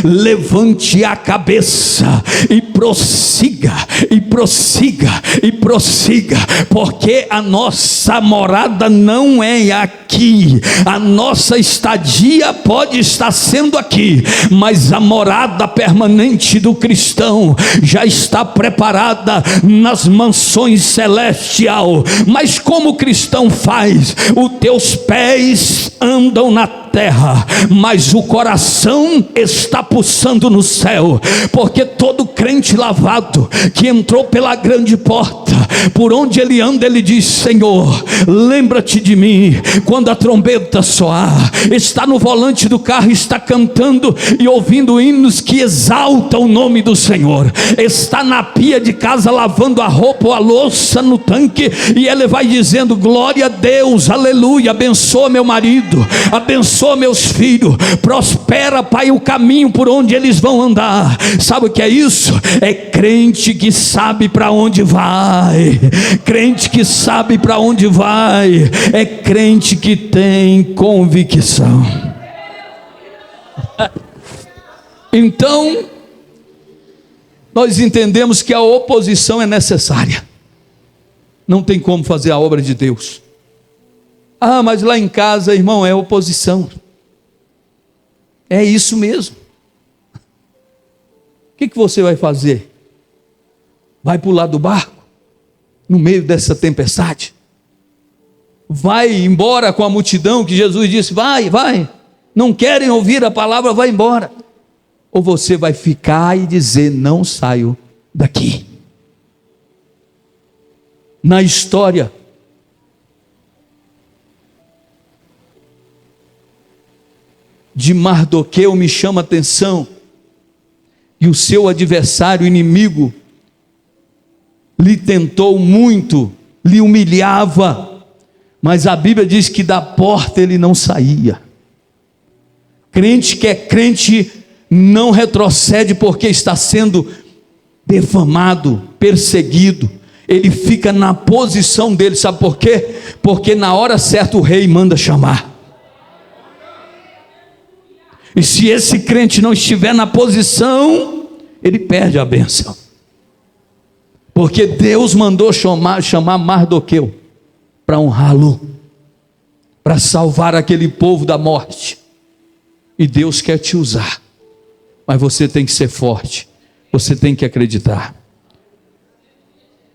levante a cabeça e prossiga, e prossiga, e prossiga, porque a nossa morada não é aqui, a nossa estadia pode estar sendo aqui, mas a morada permanente do cristão já está preparada nas mansões celestial. Mas como o cristão faz? Os teus pés andam na terra, mas o coração está pulsando no céu, porque todo crente lavado que entrou pela grande porta, por onde ele anda, ele diz: Senhor, lembra-te de mim quando a trombeta soar. Está no volante do carro, está cantando e ouvindo hinos que exaltam o nome do Senhor. Está na pia de casa lavando a roupa ou a louça no tanque, e ele vai dizendo: glória a Deus, aleluia, abençoa meu marido, abençoa meus filhos, prospera, Pai, o caminho por onde eles vão andar. Sabe o que é isso? É crente que sabe para onde vai, crente que sabe para onde vai, é crente que tem convicção. Então, nós entendemos que a oposição é necessária. Não tem como fazer a obra de Deus Ah, mas lá em casa, irmão, é oposição. É isso mesmo. O que você vai fazer? Vai pular do barco? No meio dessa tempestade? Vai embora com a multidão que Jesus disse, vai, vai. Não querem ouvir a palavra, vai embora. Ou você vai ficar e dizer, não saio daqui. Na história de Mardoqueu me chama a atenção, e o seu adversário, inimigo, lhe tentou muito, lhe humilhava, mas a Bíblia diz que da porta ele não saía. Crente que é crente não retrocede porque está sendo defamado, perseguido, ele fica na posição dele, sabe por quê? Porque na hora certa o rei manda chamar. E se esse crente não estiver na posição, ele perde a bênção. Porque Deus mandou chamar Mardoqueu para honrá-lo, para salvar aquele povo da morte. E Deus quer te usar, mas você tem que ser forte, você tem que acreditar.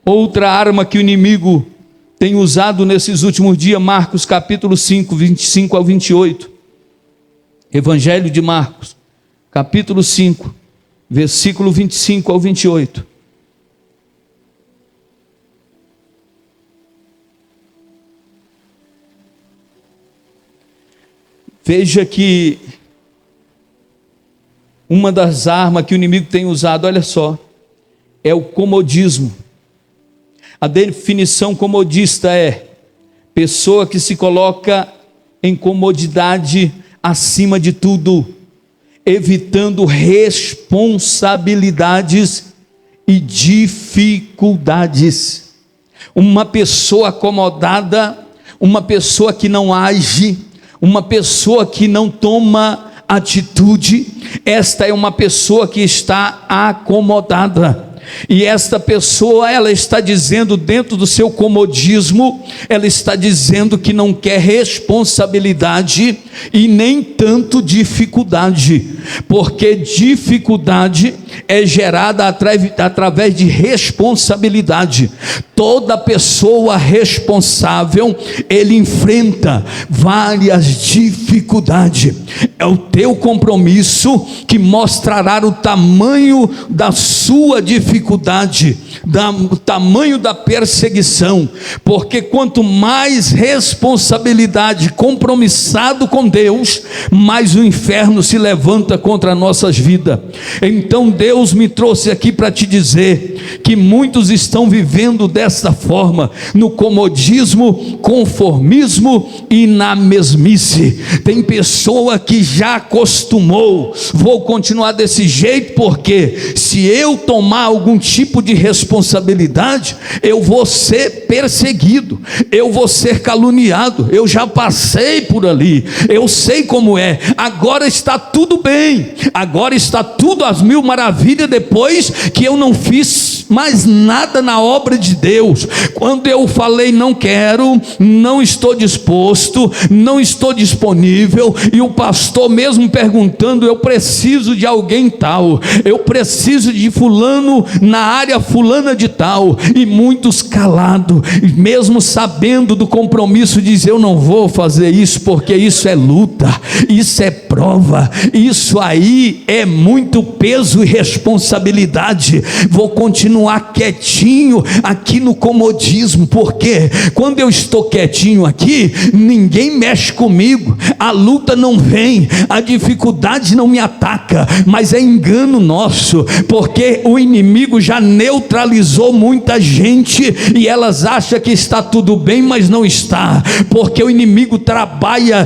Outra arma que o inimigo tem usado nesses últimos dias, Marcos capítulo 5, 25 ao 28. Evangelho de Marcos, capítulo 5, versículo 25 ao 28. Veja que uma das armas que o inimigo tem usado, olha só, é o comodismo. A definição comodista é pessoa que se coloca em comodidade acima de tudo, evitando responsabilidades e dificuldades. Uma pessoa acomodada, uma pessoa que não age, uma pessoa que não toma atitude, esta é uma pessoa que está acomodada. E esta pessoa, ela está dizendo dentro do seu comodismo, ela está dizendo que não quer responsabilidade e nem tanto dificuldade, porque dificuldade é gerada através de responsabilidade. Toda pessoa responsável, ele enfrenta várias dificuldades. É o teu compromisso que mostrará o tamanho da sua dificuldade, o tamanho da perseguição, porque quanto mais responsabilidade, compromissado com Deus, mais o inferno se levanta contra nossas vidas. Então Deus me trouxe aqui para te dizer que muitos estão vivendo dessa forma, no comodismo, conformismo e na mesmice. Tem pessoa que já acostumou, vou continuar desse jeito porque se eu tomar algum tipo de responsabilidade, eu vou ser perseguido, eu vou ser caluniado, eu já passei por ali, eu sei como é, agora está tudo bem, agora está tudo às mil maravilhas, depois que eu não fiz mais nada na obra de Deus. Quando eu falei não quero, não estou disposto, não estou disponível, e o pastor mesmo perguntando, eu preciso de alguém tal, eu preciso de fulano na área fulana de tal, e muitos calados, mesmo sabendo do compromisso, diz eu não vou fazer isso, porque isso é luta, isso é prova, isso aí é muito peso e responsabilidade, vou continuar quietinho aqui no comodismo, porque quando eu estou quietinho aqui, ninguém mexe comigo, a luta não vem, a dificuldade não me ataca, mas é engano nosso, porque o inimigo já neutralizou muita gente, e elas acham que está tudo bem, mas não está, porque o inimigo trabalha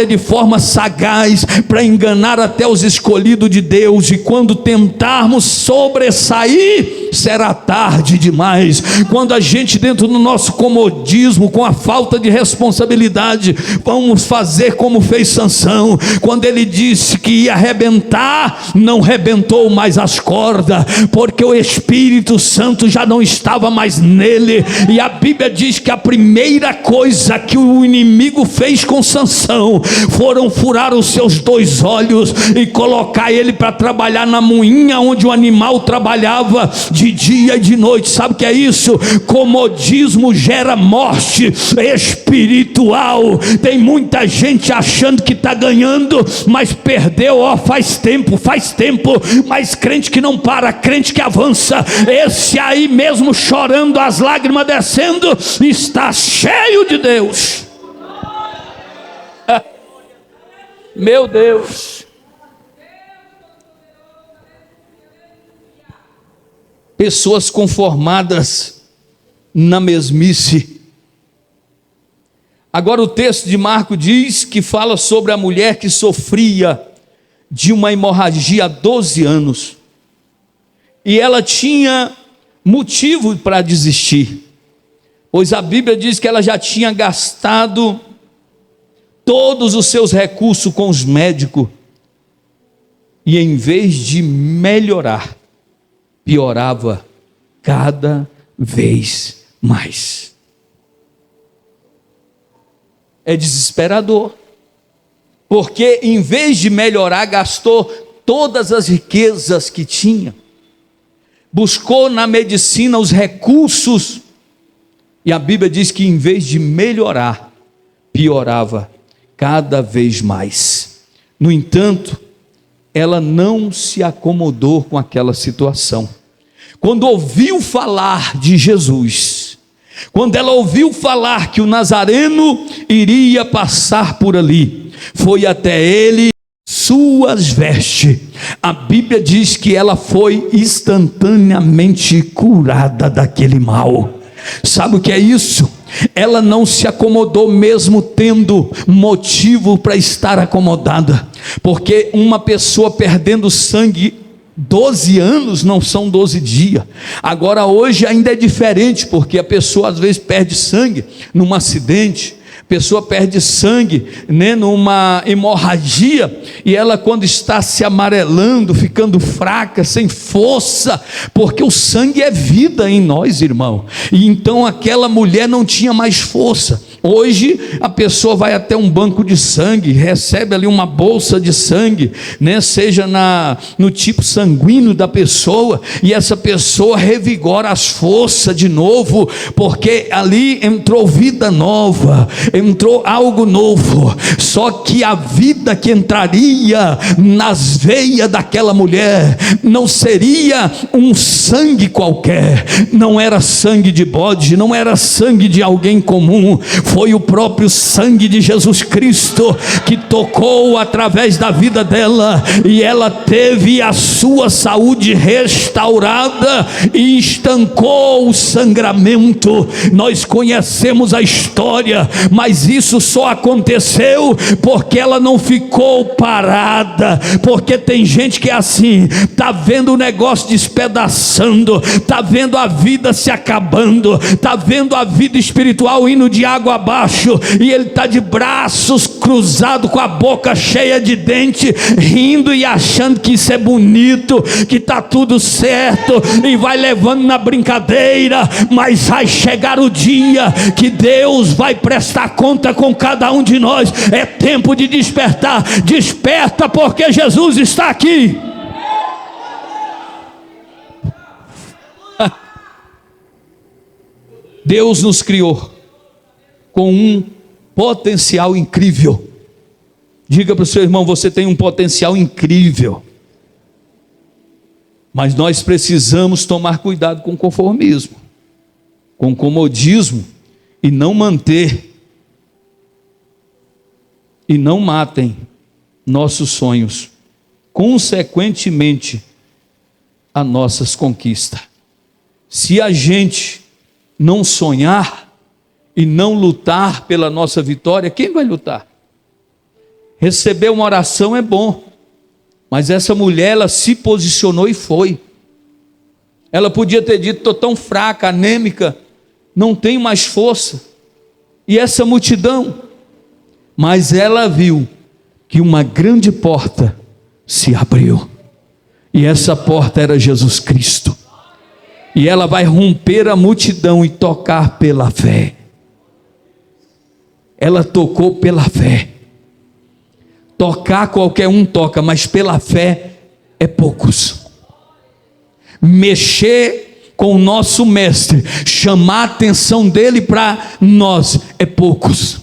de forma sagaz, para enganar até os escolhidos de Deus, e quando tentarmos sobressair, aí será tarde demais. Quando a gente, dentro do nosso comodismo, com a falta de responsabilidade, vamos fazer como fez Sansão, quando ele disse que ia arrebentar, não arrebentou mais as cordas, porque o Espírito Santo já não estava mais nele. E a Bíblia diz que a primeira coisa que o inimigo fez com Sansão foram furar os seus 2 olhos e colocar ele para trabalhar na moinha onde o animal trabalhava de dia e de noite. Sabe o que é isso? Comodismo gera morte espiritual. Tem muita gente achando que está ganhando, mas perdeu faz tempo. Mas crente que não para, crente que avança, esse aí mesmo chorando, as lágrimas descendo, está cheio de Deus. Meu Deus. Pessoas conformadas na mesmice. Agora o texto de Marcos diz que fala sobre a mulher que sofria de uma hemorragia há 12 anos. E ela tinha motivo para desistir, pois a Bíblia diz que ela já tinha gastado todos os seus recursos com os médicos, e em vez de melhorar, piorava cada vez mais. É desesperador, porque em vez de melhorar, gastou todas as riquezas que tinha, buscou na medicina os recursos, e a Bíblia diz que em vez de melhorar, piorava cada vez mais. No entanto, ela não se acomodou com aquela situação. Quando ouviu falar de Jesus, quando ela ouviu falar que o Nazareno iria passar por ali, foi até ele, suas vestes. A Bíblia diz que ela foi instantaneamente curada daquele mal. Sabe o que é isso? Ela não se acomodou mesmo tendo motivo para estar acomodada, porque uma pessoa perdendo sangue 12 anos não são 12 dias. Agora hoje ainda é diferente, porque a pessoa às vezes perde sangue num acidente, a pessoa perde sangue, né, numa hemorragia, e ela, quando está se amarelando, ficando fraca, sem força, porque o sangue é vida em nós, irmão. E então aquela mulher não tinha mais força. Hoje a pessoa vai até um banco de sangue, recebe ali uma bolsa de sangue, né, seja no tipo sanguíneo da pessoa, e essa pessoa revigora as forças de novo, porque ali entrou vida nova, entrou algo novo. Só que a vida que entraria nas veias daquela mulher não seria um sangue qualquer, não era sangue de bode, não era sangue de alguém comum, foi o próprio sangue de Jesus Cristo que tocou através da vida dela, e ela teve a sua saúde restaurada e estancou o sangramento. Nós conhecemos a história, mas isso só aconteceu porque ela não ficou parada. Porque tem gente que é assim, está vendo o negócio despedaçando, está vendo a vida se acabando, está vendo a vida espiritual indo de água abaixo, e ele está de braços cruzados, com a boca cheia de dente, rindo e achando que isso é bonito, que está tudo certo, e vai levando na brincadeira. Mas vai chegar o dia que Deus vai prestar conta com cada um de nós. É tempo de despertar. Desperta, porque Jesus está aqui. Deus nos criou com um potencial incrível. Diga para o seu irmão: você tem um potencial incrível. Mas nós precisamos tomar cuidado com o conformismo, com o comodismo, e não manter e não matem nossos sonhos, consequentemente as nossas conquistas. Se a gente não sonhar e não lutar pela nossa vitória, quem vai lutar? Receber uma oração é bom, mas essa mulher, ela se posicionou e foi. Ela podia ter dito: estou tão fraca, anêmica, não tenho mais força. E essa multidão, mas ela viu que uma grande porta se abriu, e essa porta era Jesus Cristo, e ela vai romper a multidão e tocar pela fé. Ela tocou pela fé. Tocar qualquer um toca, mas pela fé é poucos. Mexer com o nosso mestre, chamar a atenção dele para nós é poucos.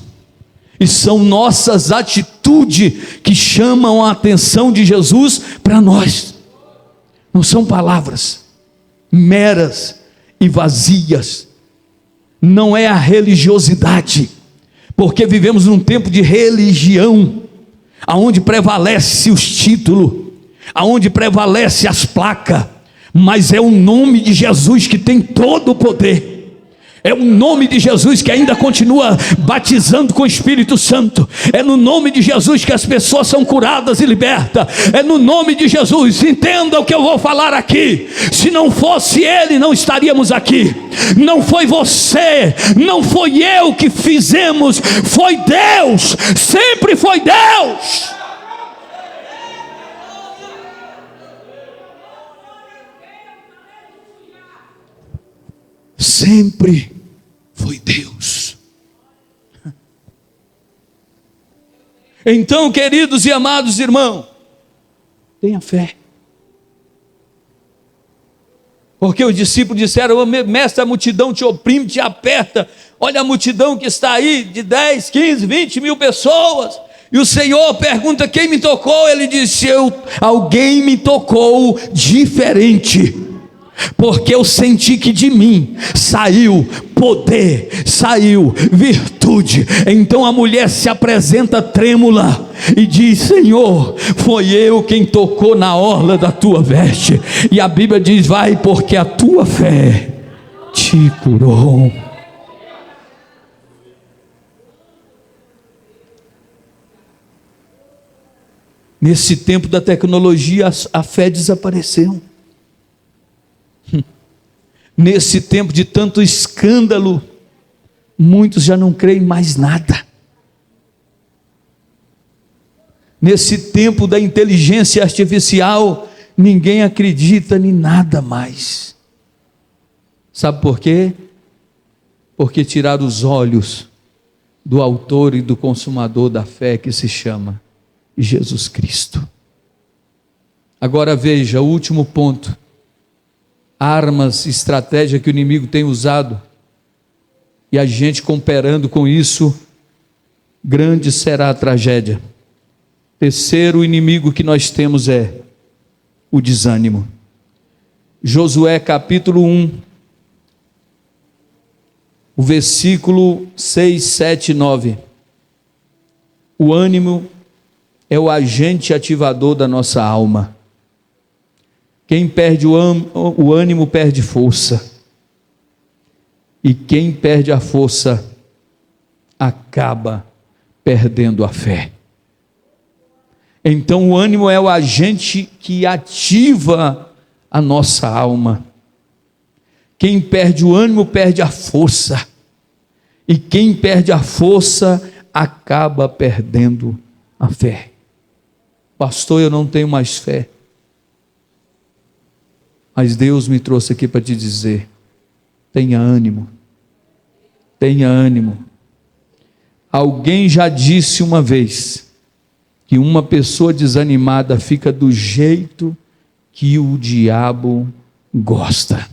E são nossas atitudes que chamam a atenção de Jesus para nós. Não são palavras meras e vazias. Não é a religiosidade, porque vivemos num tempo de religião, aonde prevalece os títulos, aonde prevalece as placas, mas é o nome de Jesus que tem todo o poder. É o nome de Jesus que ainda continua batizando com o Espírito Santo. É no nome de Jesus que as pessoas são curadas e libertas. É no nome de Jesus. Entenda o que eu vou falar aqui. Se não fosse Ele, não estaríamos aqui. Não foi você, não foi eu que fizemos, foi Deus. Sempre foi Deus. Sempre foi Deus. Então, queridos e amados irmãos, tenha fé. Porque os discípulos disseram: mestre, a multidão te oprime, te aperta. Olha a multidão que está aí, de 10, 15, 20 mil pessoas. E o Senhor pergunta: quem me tocou? Ele disse: alguém me tocou diferente, porque eu senti que de mim saiu poder, saiu virtude. Então a mulher se apresenta trêmula e diz: Senhor, foi eu quem tocou na orla da tua veste. E a Bíblia diz: vai, porque a tua fé te curou. Nesse tempo da tecnologia, a fé desapareceu. Nesse tempo de tanto escândalo, muitos já não creem mais nada. Nesse tempo da inteligência artificial, ninguém acredita em nada mais. Sabe por quê? Porque tiraram os olhos do autor e do consumador da fé, que se chama Jesus Cristo. Agora veja o último ponto. Armas, estratégia que o inimigo tem usado, e a gente cooperando com isso, grande será a tragédia. Terceiro inimigo que nós temos é o desânimo. Josué capítulo 1, o versículo 6, 7 e 9. O ânimo é o agente ativador da nossa alma. Quem perde o ânimo perde força, e quem perde a força acaba perdendo a fé. Então o ânimo é o agente que ativa a nossa alma. Quem perde o ânimo perde a força, e quem perde a força acaba perdendo a fé. Pastor, eu não tenho mais fé. Mas Deus me trouxe aqui para te dizer: tenha ânimo, tenha ânimo. Alguém já disse uma vez que uma pessoa desanimada fica do jeito que o diabo gosta.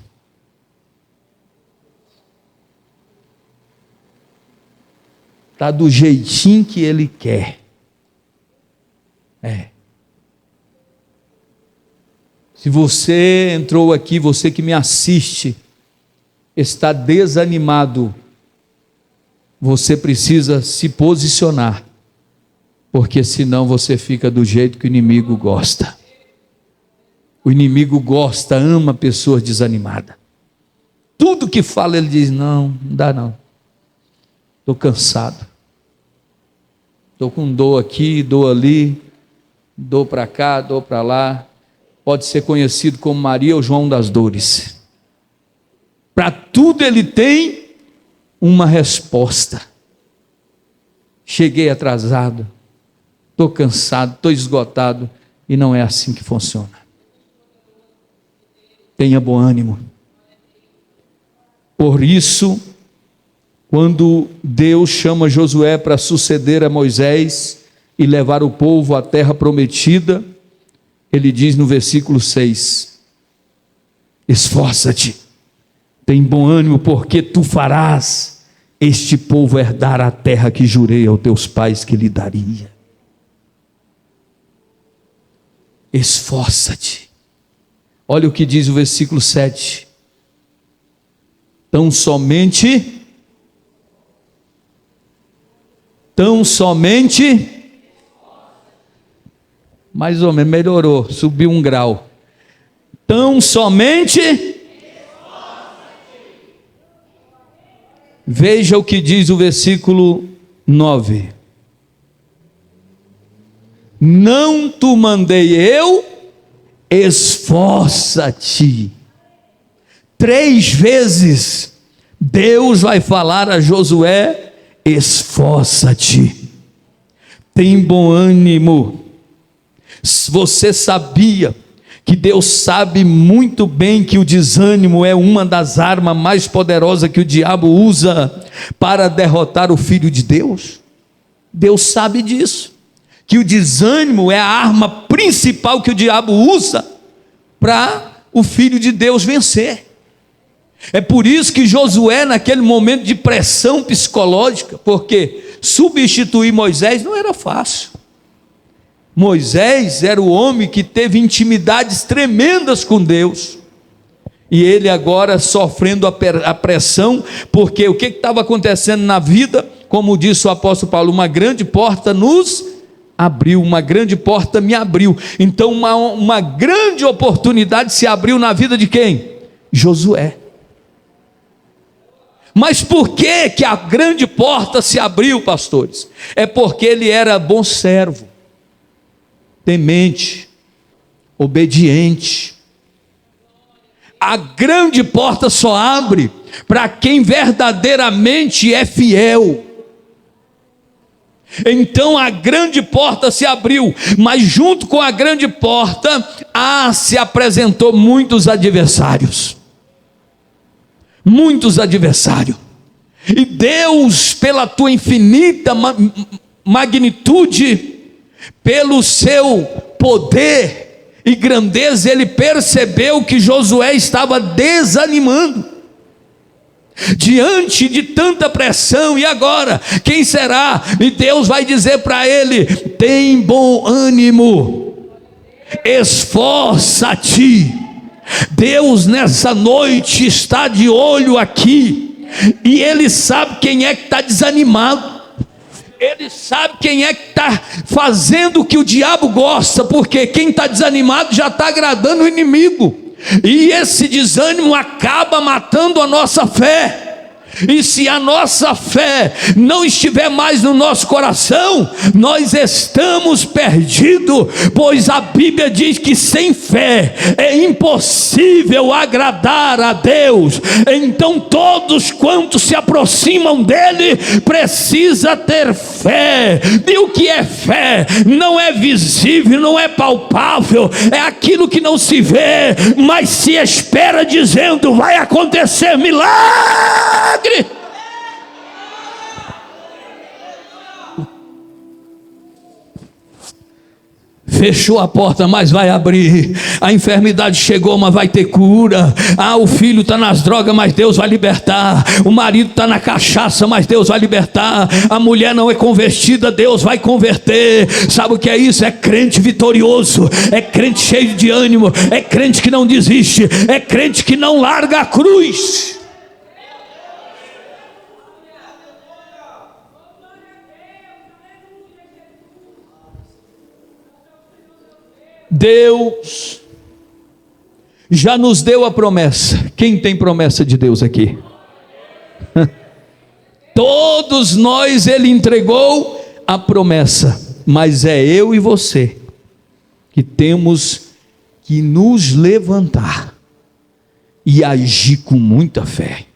Está do jeitinho que ele quer. Se você entrou aqui, você que me assiste, está desanimado, você precisa se posicionar, porque senão você fica do jeito que o inimigo gosta. O inimigo gosta, ama pessoas desanimadas. Tudo que fala ele diz: não dá não, estou cansado, estou com dor aqui, dor ali, dor para cá, dor para lá. Pode ser conhecido como Maria ou João das Dores. Para tudo ele tem uma resposta. Cheguei atrasado, estou cansado, estou esgotado, e não é assim que funciona. Tenha bom ânimo. Por isso, quando Deus chama Josué para suceder a Moisés e levar o povo à terra prometida, ele diz no versículo 6: esforça-te, tem bom ânimo, porque tu farás este povo herdar a terra que jurei aos teus pais que lhe daria. Esforça-te. Olha o que diz o versículo 7: tão somente, mais ou menos, melhorou, subiu um grau. Tão somente, veja o que diz o versículo 9: não te mandei eu, esforça-te. 3 vezes Deus vai falar a Josué: esforça-te, tem bom ânimo. Você sabia que Deus sabe muito bem que o desânimo é uma das armas mais poderosas que o diabo usa para derrotar o Filho de Deus? Deus sabe disso, que o desânimo é a arma principal que o diabo usa para o Filho de Deus vencer. É por isso que Josué, naquele momento de pressão psicológica, porque substituir Moisés não era fácil. Moisés era o homem que teve intimidades tremendas com Deus, e ele agora sofrendo a pressão, porque o que estava acontecendo na vida? Como disse o apóstolo Paulo, uma grande porta nos abriu, uma grande porta me abriu. Então uma grande oportunidade se abriu na vida de quem? Josué. Mas por que a grande porta se abriu, pastores? É porque ele era bom servo, temente, obediente. A grande porta só abre para quem verdadeiramente é fiel. Então a grande porta se abriu, mas junto com a grande porta, se apresentou muitos adversários. Muitos adversários. E Deus, pela tua infinita magnitude, pelo seu poder e grandeza, ele percebeu que Josué estava desanimando diante de tanta pressão. E agora, quem será? E Deus vai dizer para ele: tem bom ânimo, esforça-te. Deus nessa noite está de olho aqui, e Ele sabe quem é que está desanimado. Ele sabe quem é que está fazendo o que o diabo gosta, porque quem está desanimado já está agradando o inimigo, e esse desânimo acaba matando a nossa fé. E se a nossa fé não estiver mais no nosso coração, nós estamos perdidos, pois a Bíblia diz que sem fé é impossível agradar a Deus. Então todos quantos se aproximam dele precisa ter fé. E o que é fé? Não é visível, não é palpável, é aquilo que não se vê, mas se espera, dizendo: vai acontecer milagre. Fechou a porta, mas vai abrir. A enfermidade chegou, mas vai ter cura. O filho está nas drogas, mas Deus vai libertar. O marido está na cachaça, mas Deus vai libertar. A mulher não é convertida, Deus vai converter. Sabe o que é isso? É crente vitorioso, é crente cheio de ânimo, é crente que não desiste, é crente que não larga a cruz. Deus já nos deu a promessa. Quem tem promessa de Deus aqui? Todos nós Ele entregou a promessa, mas é eu e você que temos que nos levantar e agir com muita fé.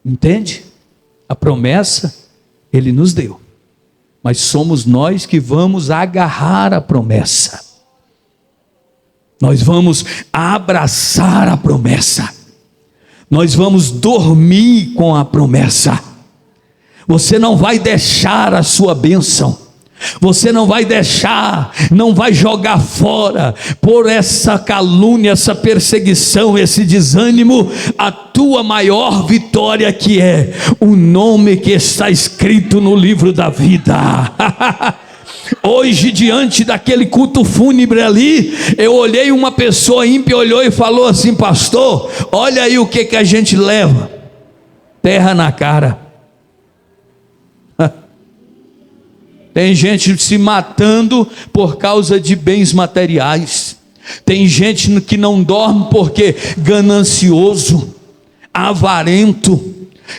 Entende? A promessa Ele nos deu, mas somos nós que vamos agarrar a promessa. Nós vamos abraçar a promessa. Nós vamos dormir com a promessa. Você não vai deixar a sua bênção. Você não vai deixar, não vai jogar fora, por essa calúnia, essa perseguição, esse desânimo, a tua maior vitória, que é o nome que está escrito no livro da vida. Hoje, diante daquele culto fúnebre ali, eu olhei, uma pessoa ímpia olhou e falou assim: pastor, olha aí o que a gente leva, terra na cara. Tem gente se matando por causa de bens materiais. Tem gente que não dorme porque ganancioso, avarento,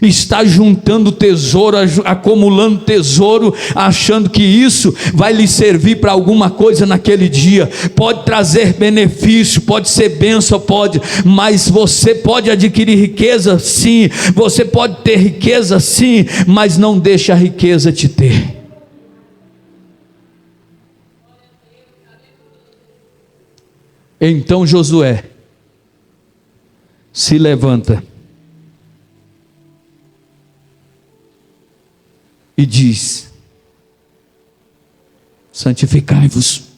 está juntando tesouro, acumulando tesouro, achando que isso vai lhe servir para alguma coisa naquele dia. Pode trazer benefício, pode ser bênção, pode, mas você pode adquirir riqueza, sim. Você pode ter riqueza, sim, mas não deixe a riqueza te ter. Então Josué se levanta e diz: santificai-vos.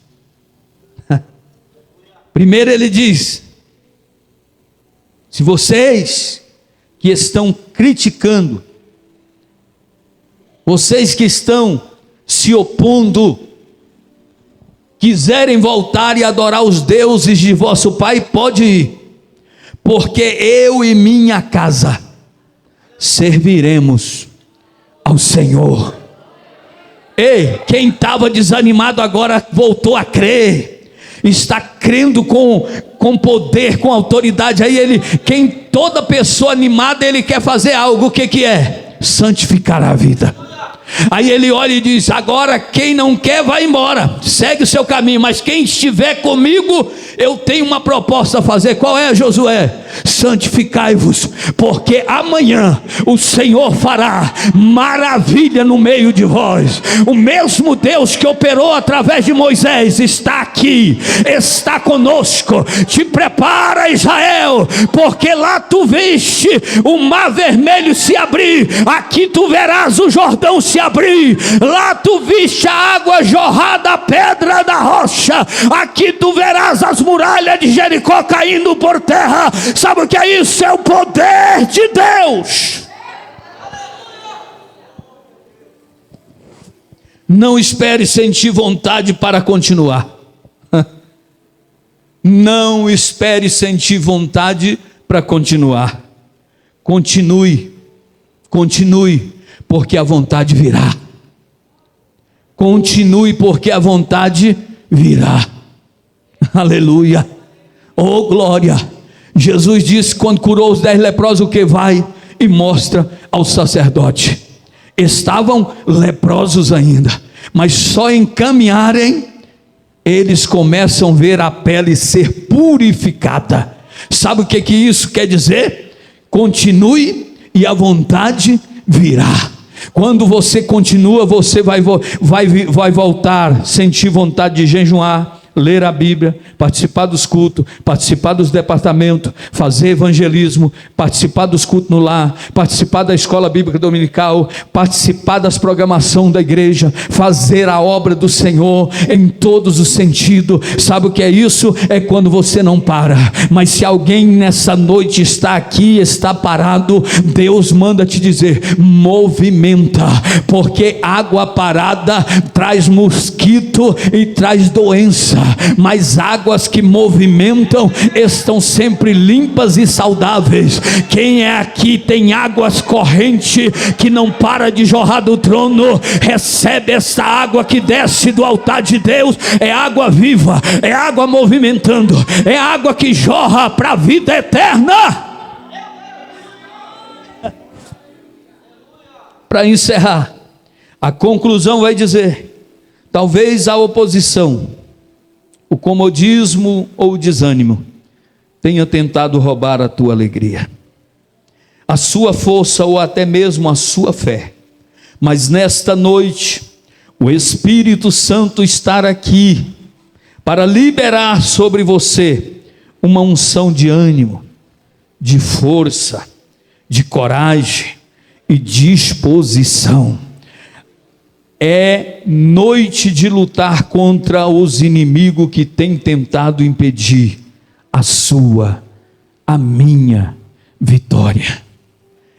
Primeiro ele diz: se vocês que estão criticando, vocês que estão se opondo, quiserem voltar e adorar os deuses de vosso pai, pode ir, porque eu e minha casa serviremos ao Senhor. Ei, quem estava desanimado agora voltou a crer, está crendo com poder, com autoridade. Aí toda pessoa animada, ele quer fazer algo. O que é? Santificar a vida. Aí ele olha e diz: agora quem não quer vai embora, segue o seu caminho, mas quem estiver comigo, eu tenho uma proposta a fazer. Qual é, Josué? Santificai-vos, porque amanhã o Senhor fará maravilha no meio de vós. O mesmo Deus que operou através de Moisés está aqui, está conosco. Te prepara, Israel, porque lá tu viste o mar vermelho se abrir, aqui tu verás o Jordão se abrir. Lá tu viste a água jorrar da pedra da rocha, aqui tu verás as muralhas de Jericó caindo por terra. Sabe o que é isso? É o poder de Deus. Não espere sentir vontade para continuar. Não espere sentir vontade para continuar. Continue, porque a vontade virá. Continue, porque a vontade virá. Aleluia. Oh, glória. Jesus disse, quando curou os 10 leprosos, o que? Vai e mostra ao sacerdote. Estavam leprosos ainda, mas só em caminharem, eles começam a ver a pele ser purificada. Sabe o que isso quer dizer? Continue e a vontade virá. Quando você continua, você vai voltar, sentir vontade de jejuar, ler a Bíblia, participar dos cultos, participar dos departamentos, fazer evangelismo, participar dos cultos no lar, participar da escola bíblica dominical, participar das programações da igreja, fazer a obra do Senhor em todos os sentidos. Sabe o que é isso? É quando você não para. Mas se alguém nessa noite está aqui, está parado, Deus manda te dizer: movimenta, porque água parada traz mosquito e traz doença, mas águas que movimentam estão sempre limpas e saudáveis. Quem é aqui tem águas correntes que não para de jorrar do trono, recebe essa água que desce do altar de Deus. É água viva, é água movimentando, é água que jorra para a vida eterna. Para encerrar, a conclusão vai dizer: talvez a oposição, o comodismo ou o desânimo tenha tentado roubar a tua alegria, a sua força ou até mesmo a sua fé. Mas nesta noite, o Espírito Santo está aqui para liberar sobre você uma unção de ânimo, de força, de coragem e disposição. É noite de lutar contra os inimigos que têm tentado impedir a sua, a minha vitória.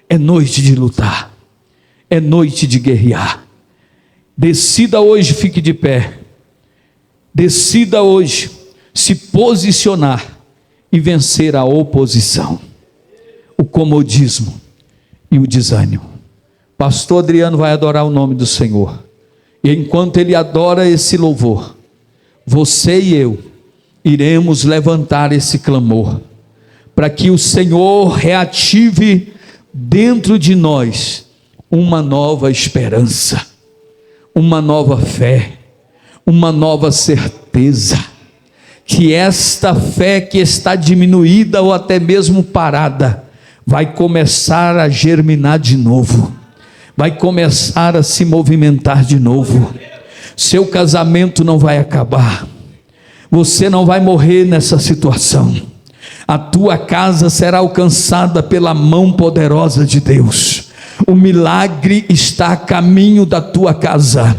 É noite de lutar, é noite de guerrear. Decida hoje, fique de pé. Decida hoje se posicionar e vencer a oposição, o comodismo e o desânimo. Pastor Adriano vai adorar o nome do Senhor, e enquanto ele adora esse louvor, você e eu iremos levantar esse clamor, para que o Senhor reative dentro de nós uma nova esperança, uma nova fé, uma nova certeza, que esta fé que está diminuída ou até mesmo parada, vai começar a germinar de novo, vai começar a se movimentar de novo. Seu casamento não vai acabar, você não vai morrer nessa situação, a tua casa será alcançada pela mão poderosa de Deus. O milagre está a caminho da tua casa,